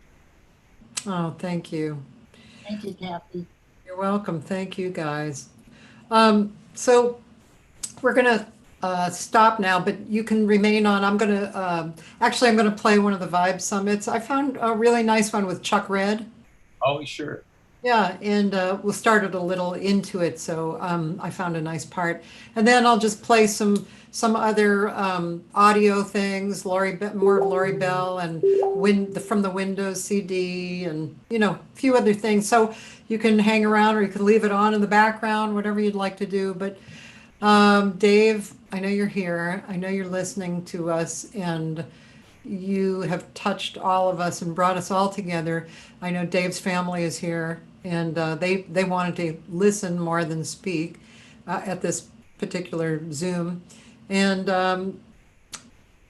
Oh, thank you. Thank you, Cathy. You're welcome. Thank you, guys. So we're going to stop now, but you can remain on. I'm going to play one of the Vibe Summits. I found a really nice one with Chuck Red. Oh, sure. Yeah, and we'll start it a little into it. So I found a nice part, and then I'll just play some other audio things, more of Lori Bell, and from the Windows CD, and a few other things. So you can hang around, or you can leave it on in the background, whatever you'd like to do. But Dave, I know you're here. I know you're listening to us, and you have touched all of us and brought us all together. I know Dave's family is here, and they wanted to listen more than speak at this particular Zoom. And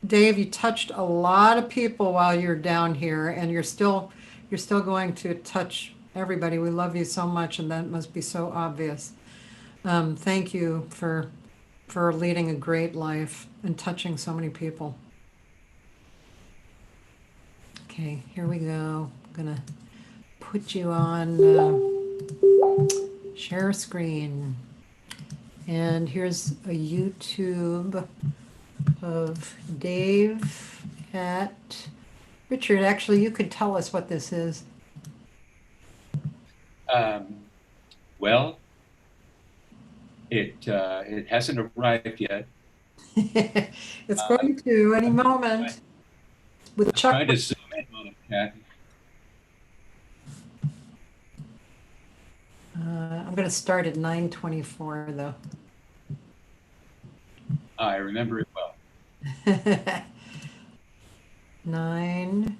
Dave, you touched a lot of people while you're down here, and you're still going to touch everybody. We love you so much, and that must be so obvious. Thank you for leading a great life and touching so many people. Okay, here we go. I'm gonna put you on share screen. And here's a YouTube of Dave at Richard. Actually, you could tell us what this is. Well, it hasn't arrived yet. It's going to any moment. With I'm Chuck. trying to zoom in on it, Cathy. I'm going to start at 9:24 though. I remember it well. 9.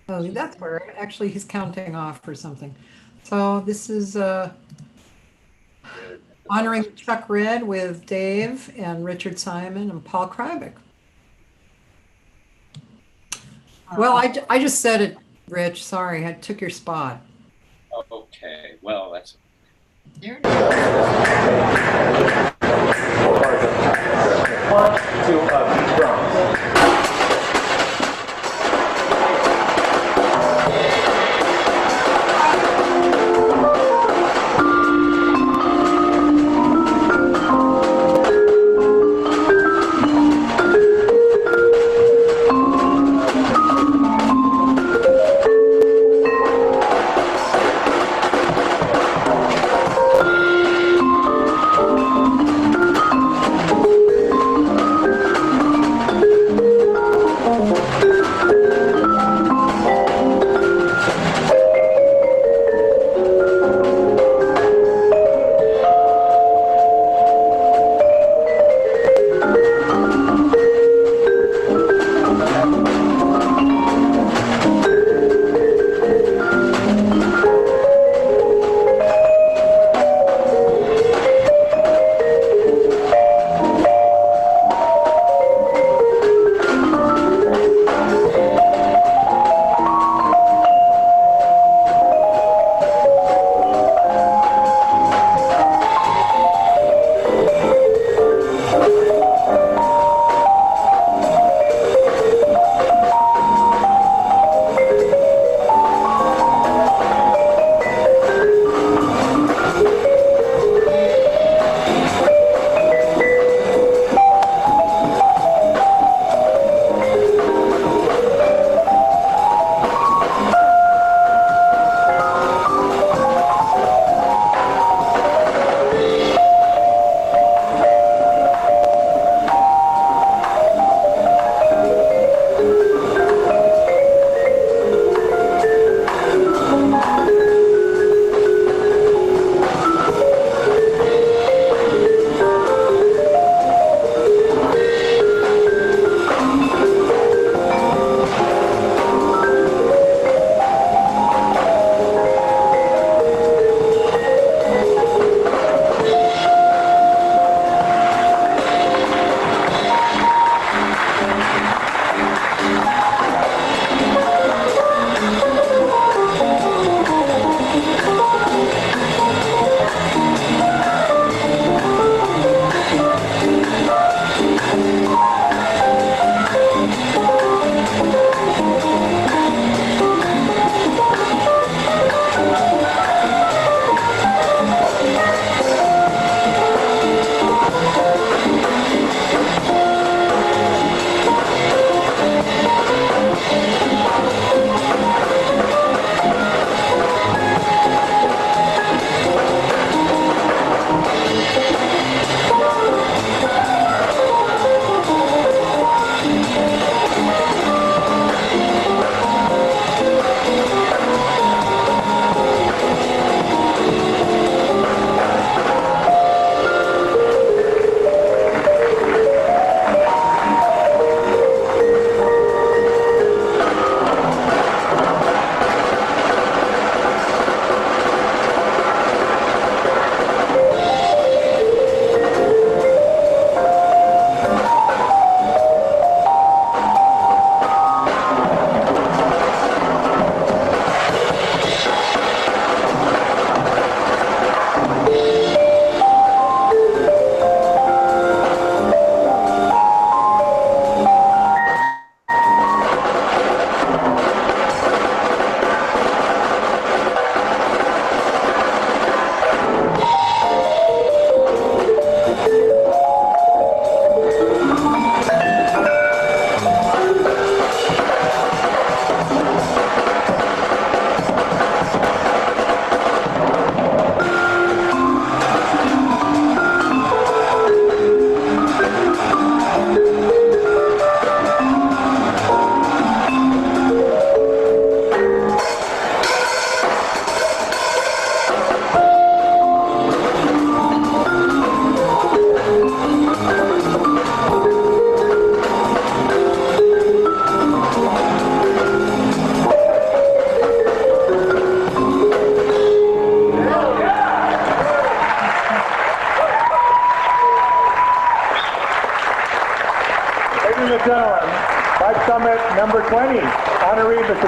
Oh, that's where actually he's counting off or something. So this is honoring Chuck Red with Dave and Richard Simon and Paul Krybeck. Well, I just said it, Rich. Sorry, I took your spot. Okay, well, that's. There it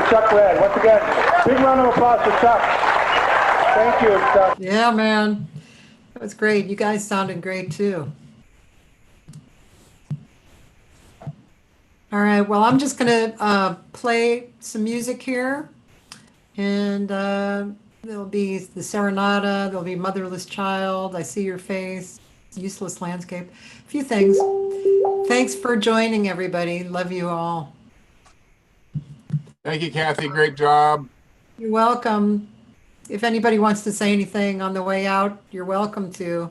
Chuck Red. Once again, big round of applause for Chuck. Thank you, Chuck. Yeah, man. That was great. You guys sounded great too. All right, well, I'm just gonna play some music here. And there'll be the Serenata, there'll be Motherless Child, I See Your Face, Useless Landscape, a few things. Thanks for joining, everybody. Love you all. Thank you, Cathy. Great job. You're welcome. If anybody wants to say anything on the way out, you're welcome to.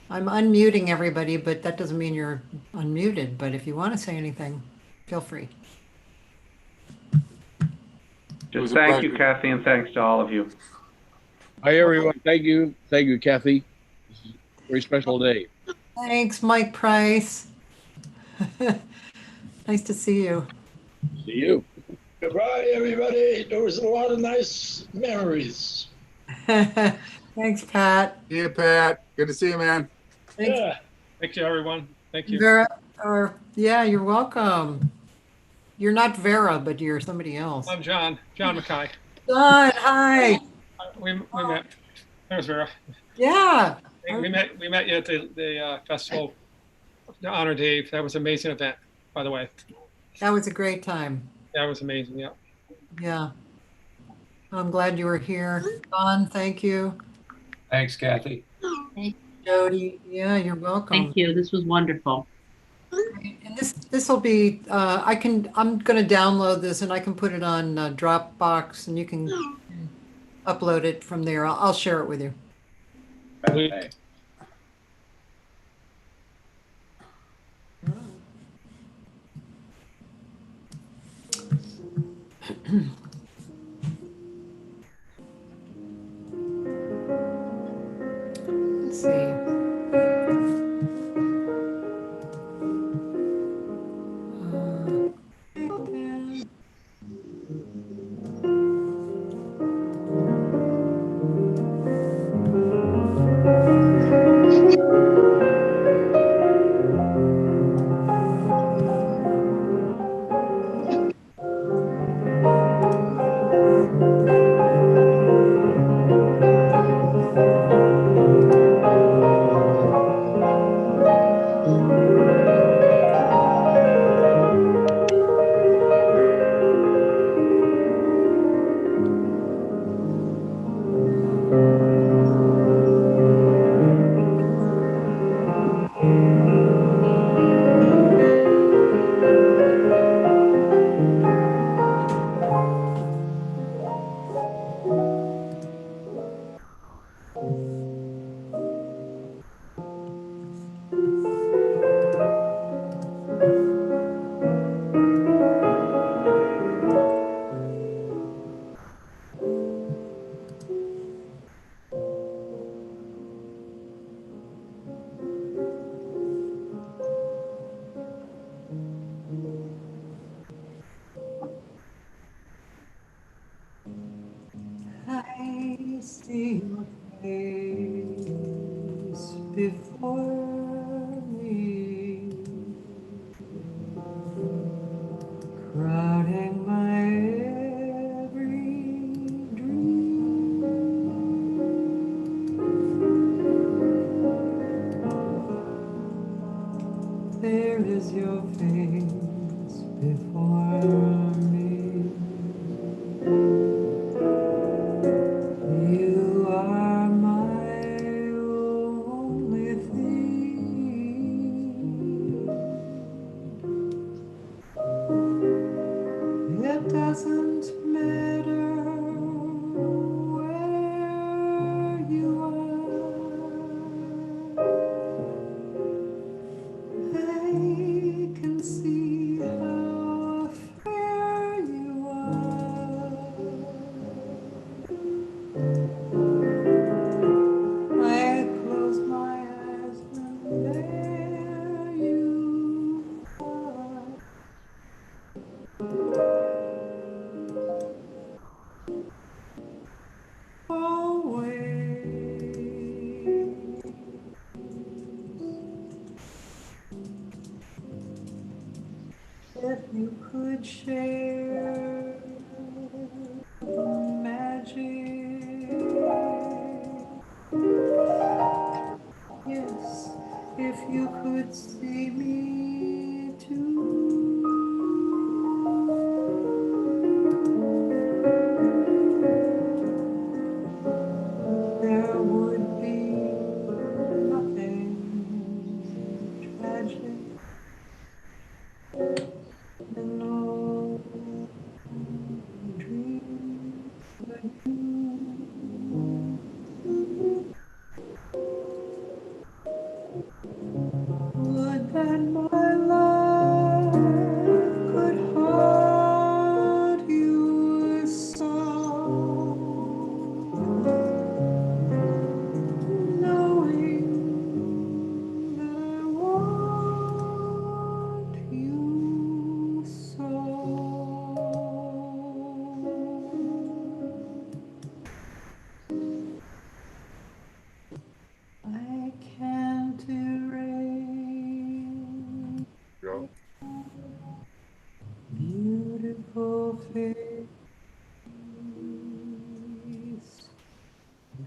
I'm unmuting everybody, but that doesn't mean you're unmuted. But if you want to say anything, feel free. Just thank you, Cathy, and thanks to all of you. Hi, everyone. Thank you. Thank you, Cathy. This is a very special day. Thanks, Mike Price. Nice to see you. See you. Goodbye, everybody. There was a lot of nice memories. Thanks, Pat. See you, Pat. Good to see you, man. Thanks. Yeah. Thank you, everyone. Thank you. Vera, yeah, you're welcome. You're not Vera, but you're somebody else. I'm John MacKay. John, hi. We met. There's Vera. Yeah. We met you at the festival to honor Dave. That was an amazing event, by the way. That was a great time. That was amazing. Yeah. Yeah. I'm glad you were here. John, thank you. Thanks, Cathy. Thank you, Jody. Yeah, you're welcome. Thank you. This was wonderful. And this will be I'm going to download this and I can put it on Dropbox and you can upload it from there. I'll share it with you. Okay. Let's see. I see your face before me, crowding my every dream. There is your face before me. You are my only thing. It doesn't matter where you are. I can see how fair you are. I close my eyes and there you are. Always. If you could share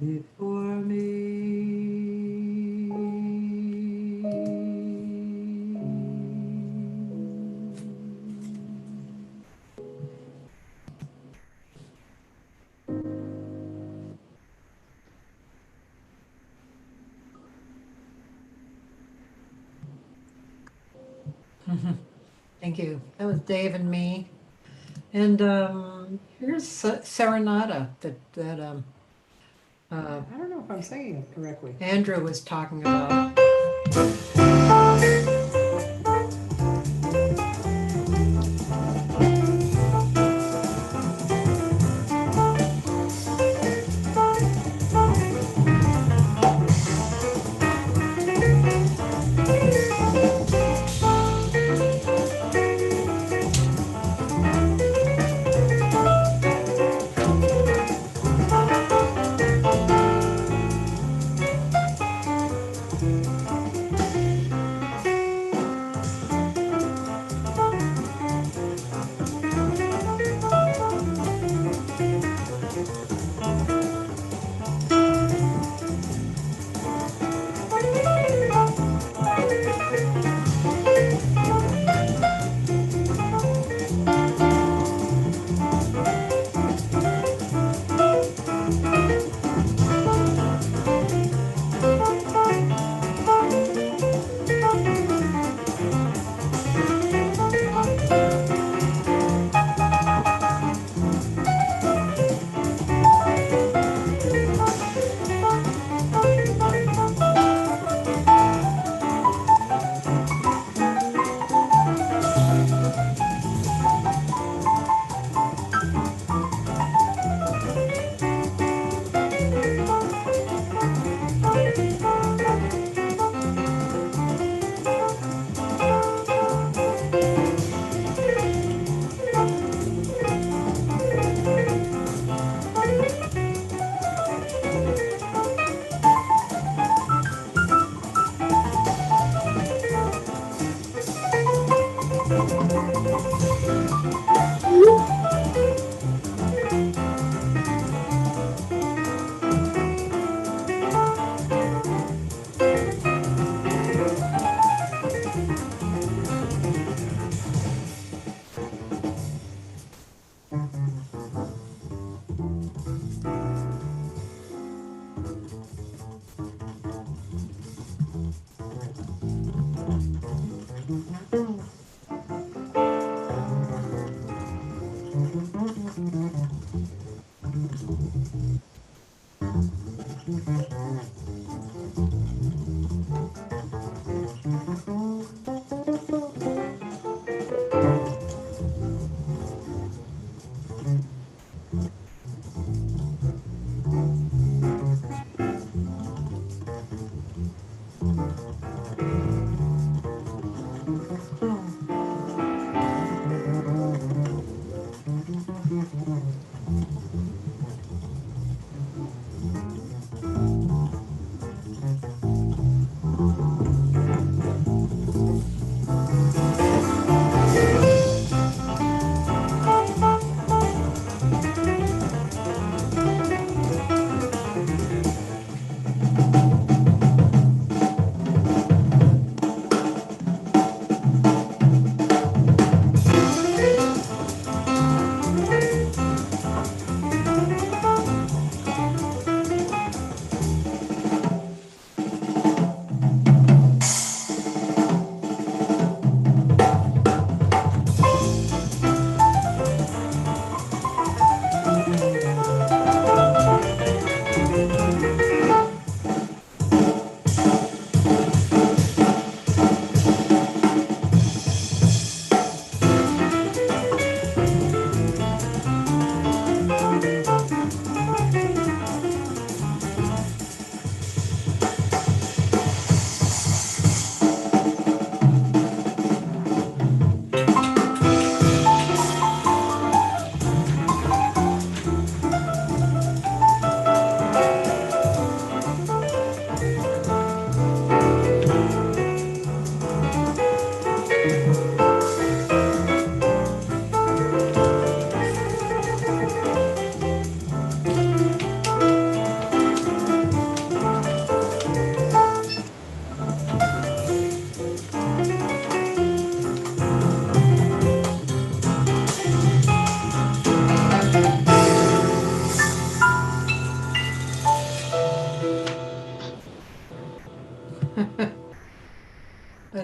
before me. Thank you. That was Dave and me. And here's Serenata that I don't know if I'm saying it correctly. Andrew was talking about.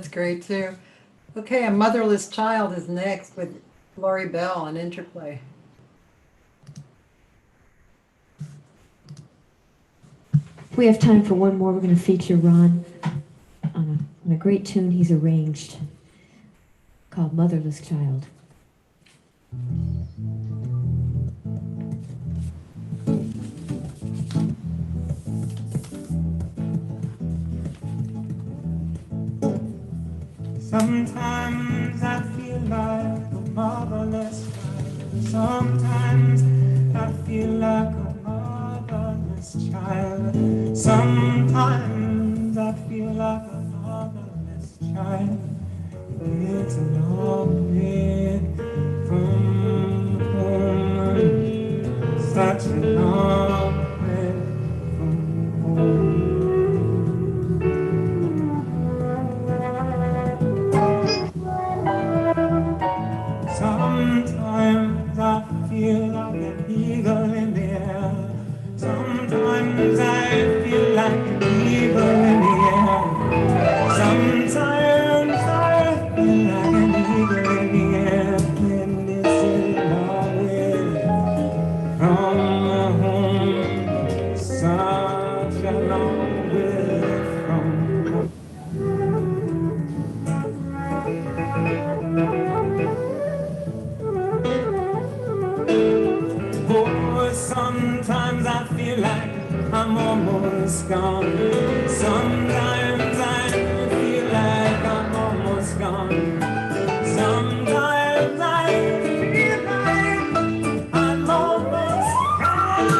That's great too. Okay, A Motherless Child is next with Lori Bell on Interplay. We have time for one more. We're going to feature Ron on a great tune he's arranged called Motherless Child. Sometimes I feel like a motherless child. Sometimes I feel like a motherless child. Sometimes I feel like a motherless child. It's a long way from home. Such a long way from home. Sometimes I feel like an eagle in the air. Sometimes I feel like an eagle in the air. Sometimes I feel like an eagle in the air. And this is my way from home. Such a long way from home. Oh, sometimes I feel like I'm almost gone. Sometimes I feel like I'm almost gone. Sometimes I feel like I'm almost gone.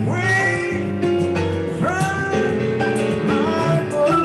Away from my home.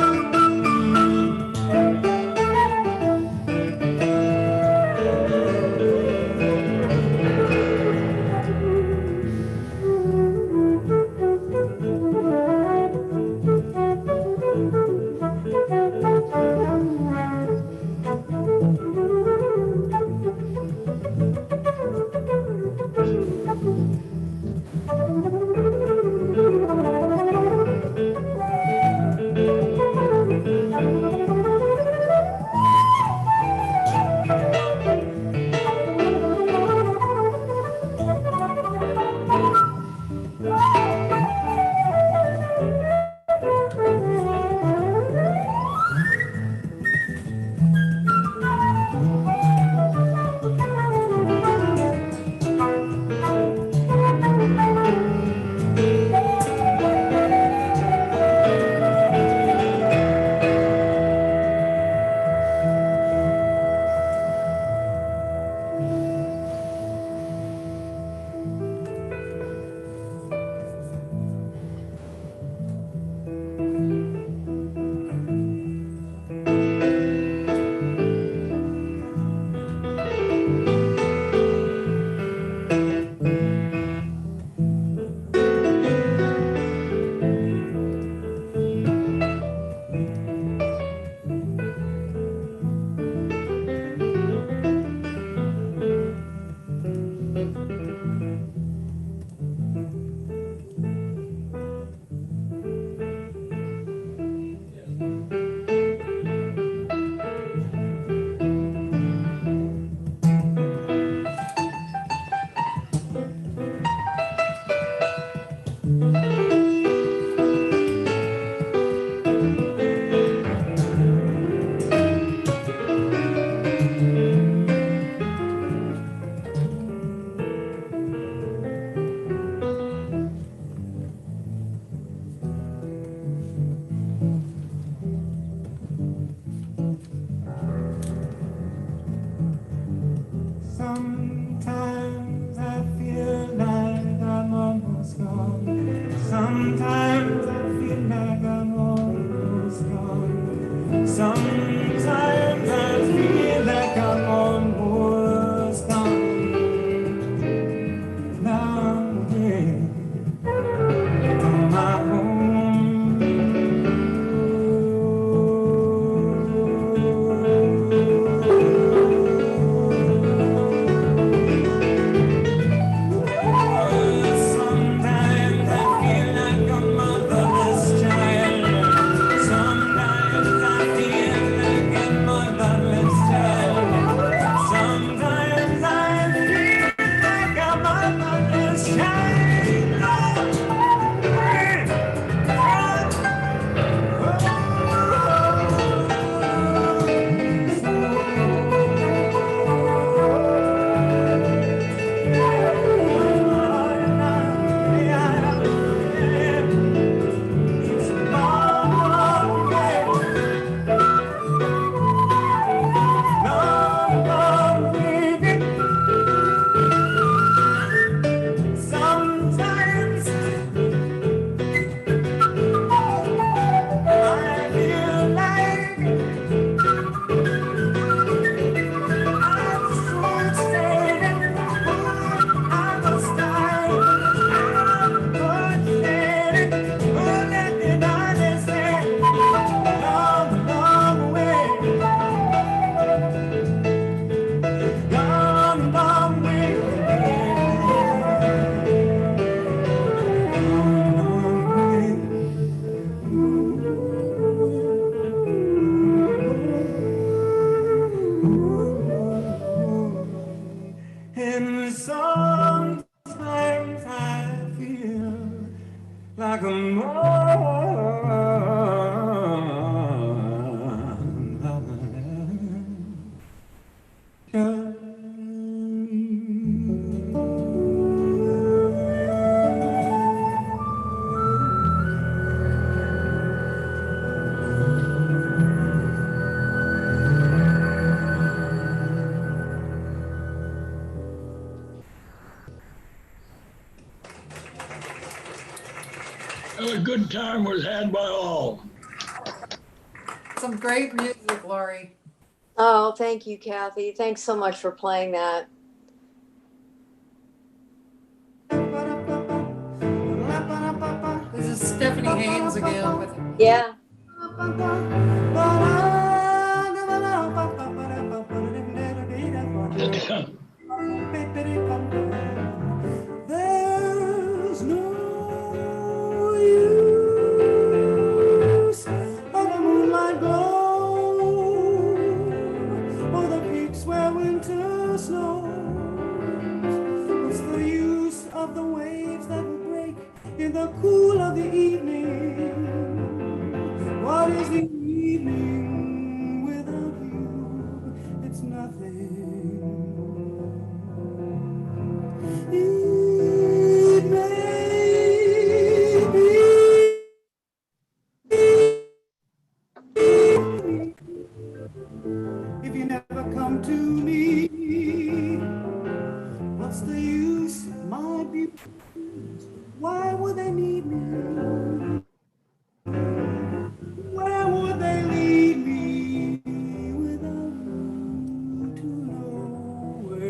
Sometimes I feel like a A good time was had by all. Some great music, Lori. Oh, thank you, Kathy. Thanks so much for playing that. This is Stephanie Haynes again with Yeah. There's no use of a moonlight glow or the peaks where winter snows. What's the use of the waves that will break in the cool of the evening? What is the evening without you? It's nothing. It may be if you never come to me. What's the use, my beautiful? Why would they need me? Where would they lead me without you to nowhere?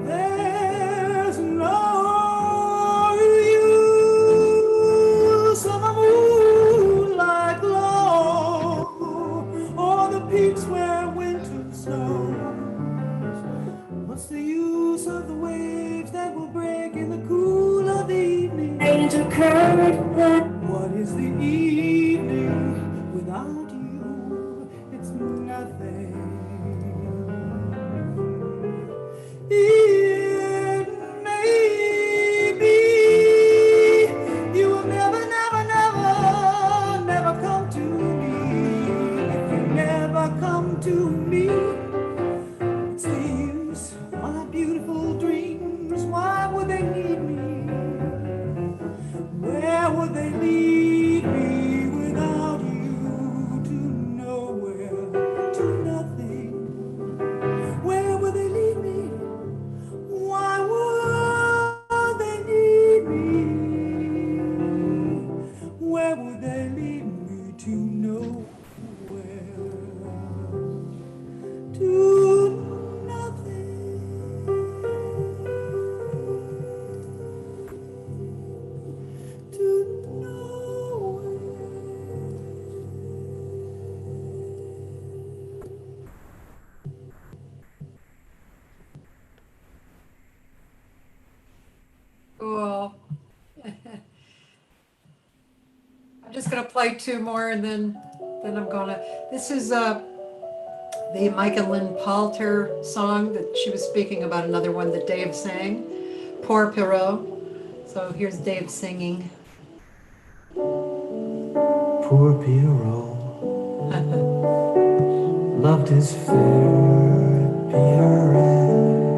There's no use of a moonlight glow or the peaks where winter snows. What's the use of the waves that will break in the cool of the evening? What is the evening without you? It's nothing. It may be you will never, never, never, never come to me. If you never come to me, it's the use, my beautiful dreams. Why would they need me? Where would they lead me without you? To nowhere, to nothing. Where would they lead me? Why would they need me? Where would they lead me? To nowhere, to nothing, to nowhere. Cool. I'm just gonna play two more and then I'm gonna. This is the Micah Lynn Palter song that she was speaking about, another one that Dave sang, Poor Pierrot. So here's Dave singing. Poor Pierrot loved his fair Pierrette.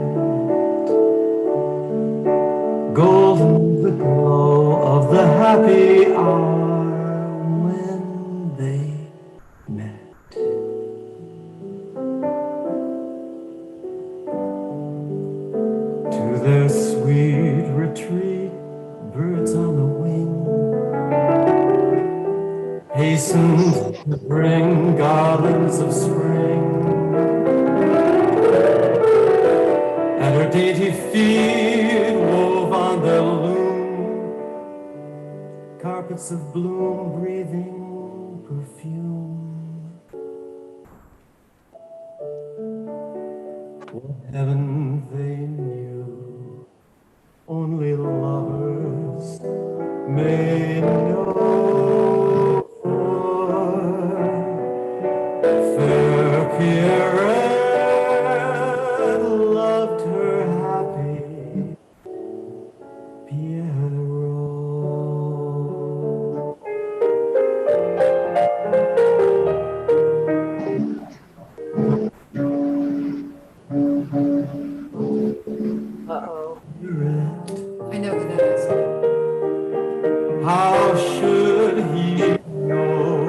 golden the glow of the happy hour when they met. To their sweet retreat, birds on the wing hastened to bring garlands of spring, and her dainty feet wove on their loom carpets of bloom breathing perfume. What heaven they knew, only lovers may know. For fair Pierrette loved her happy Pierrot. Uh-oh. I know who that is. How should he know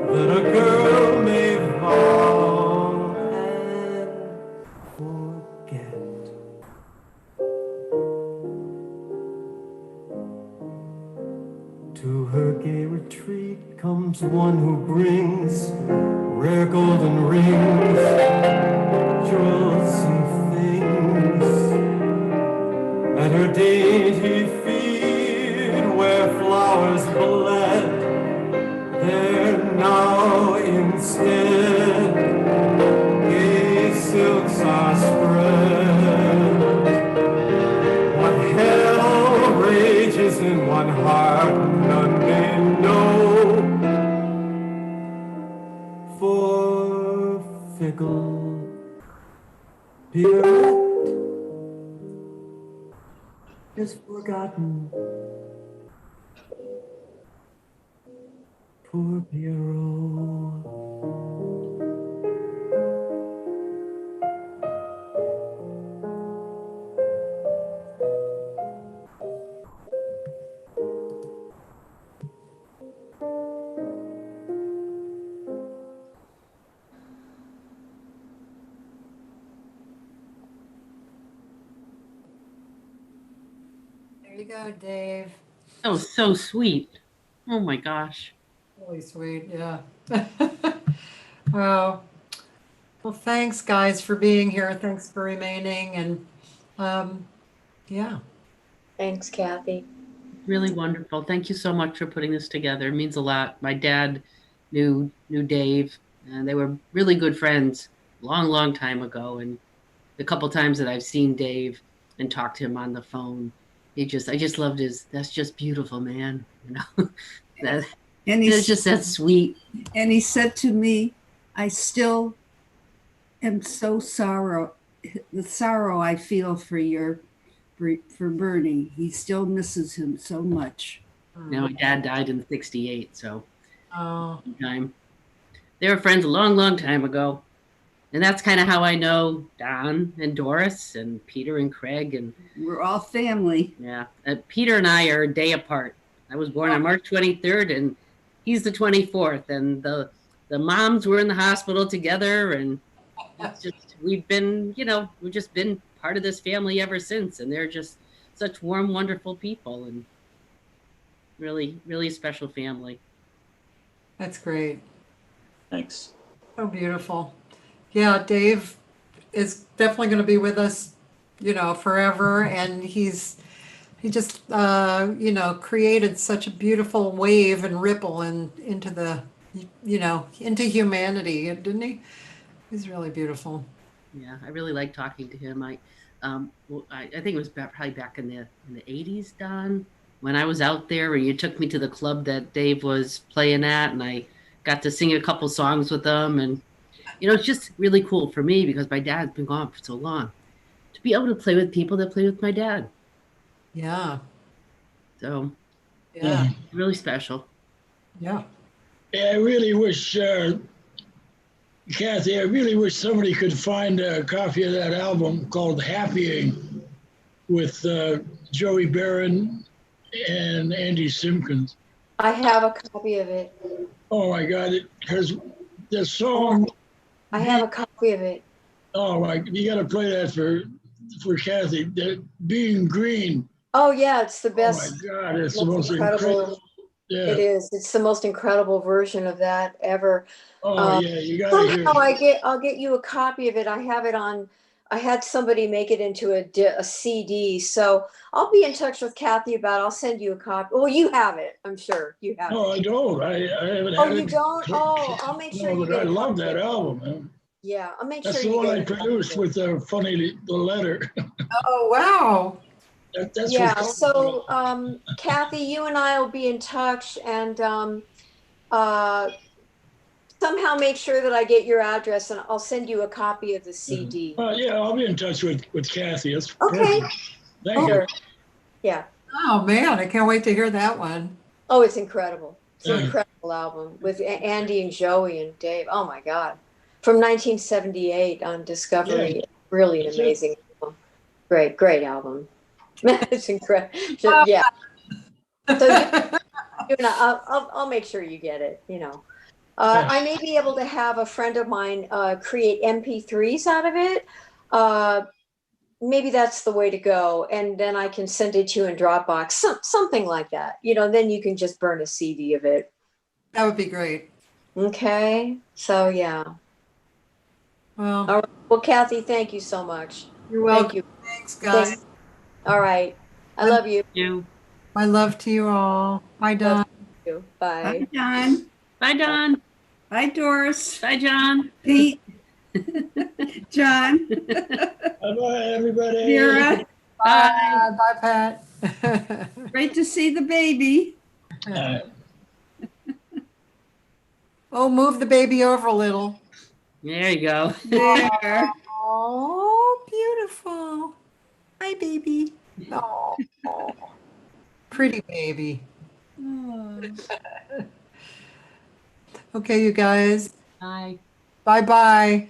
that a girl may vow and forget? To her gay retreat comes one who brings rare golden rings, jewels and things, and her dainty feet where flowers bled, there now instead gay silks are spread. What hell rages in one heart, none may know. For fickle Pierrette is forgotten. Poor Pierrot. There you go, Dave. Oh, so sweet. Oh my gosh. Really sweet, yeah. Wow. Well, thanks, guys, for being here. Thanks for remaining. And yeah. Thanks, Cathy. Really wonderful. Thank you so much for putting this together. It means a lot. My dad knew Dave, and they were really good friends long time ago. And the couple times that I've seen Dave and talked to him on the phone, I just loved his, that's just beautiful, man. You know, that, And it's just that sweet. And he said to me, I still am so the sorrow I feel for Bernie. He still misses him so much. You know, my dad died in '68, so oh. Time. They were friends a long time ago. And that's kind of how I know Don and Doris and Peter and Craig. And we're all family. Yeah. Peter and I are a day apart. I was born on March 23rd and he's the 24th. And the moms were in the hospital together. And it's just, we've just been part of this family ever since. And they're just such warm, wonderful people and really, really special family. That's great. Thanks. So beautiful. Yeah, Dave is definitely going to be with us, forever. And he just, created such a beautiful wave and ripple into into humanity, didn't he? He's really beautiful. Yeah, I really like talking to him. I think it was probably back in the 80s, Don, when I was out there and you took me to the club that Dave was playing at, and I got to sing a couple songs with them. And it's just really cool for me because my dad's been gone for so long to be able to play with people that play with my dad. Yeah. So, yeah, really special. Yeah. Yeah, I really wish, Cathy, I really wish somebody could find a copy of that album called Happying. with Joey Barron and Andy Simpkins. I have a copy of it. Oh my God! Because the song. I have a copy of it. Oh my! You got to play that for Cathy. That Being Green. Oh yeah, it's the best. Oh my God! It's the most incredible. Yeah. It is. It's the most incredible version of that ever. Oh yeah, you got to hear it. I'll get you a copy of it. I have it on. I had somebody make it into a CD, so I'll be in touch with Cathy about it. I'll send you a copy. Well, you have it. I'm sure you have it. No, I don't. I haven't Oh, had you it. don't? Oh, I'll make sure you But get I a love copy. that album, man. Yeah, I'll make That's sure the you one get I produced with the letter. Oh, wow. That's yeah. what, So, Cathy, you and I will be in touch, and somehow make sure that I get your address, and I'll send you a copy of the CD. yeah, I'll be in touch with Cathy. That's Okay. perfect. Thank you. Sure. Yeah. Oh man, I can't wait to hear that one. Oh, it's incredible. It's an Yeah. incredible album with Andy and Joey and Dave. Oh my God. From 1978 on Discovery. Yeah. Really an That's it. amazing album. Great album. It's incredible. Yeah. So you and I'll make sure you get it, you know. I may be able to have a friend of mine create MP3s out of it. Maybe that's the way to go. And then I can send it to you in Dropbox, something like that. You know, then you can just burn a CD of it. That would be great. Okay. So, yeah. Well, All right. Well, Cathy, thank you so much. You're welcome. Thank you. Thanks, guys. All right. I love you. My love to you all. Bye, Don. Love you. Bye. Bye, Don. Bye, Don. Bye, Doris. Bye, John. Pete. John. Bye-bye, everybody. Vera. Bye. Bye, Pat. Great to see the baby. Oh, move the baby over a little. There you go. There. Oh, beautiful. Hi, baby. Oh, pretty baby. Oh. Okay, you guys. Bye. Bye-bye.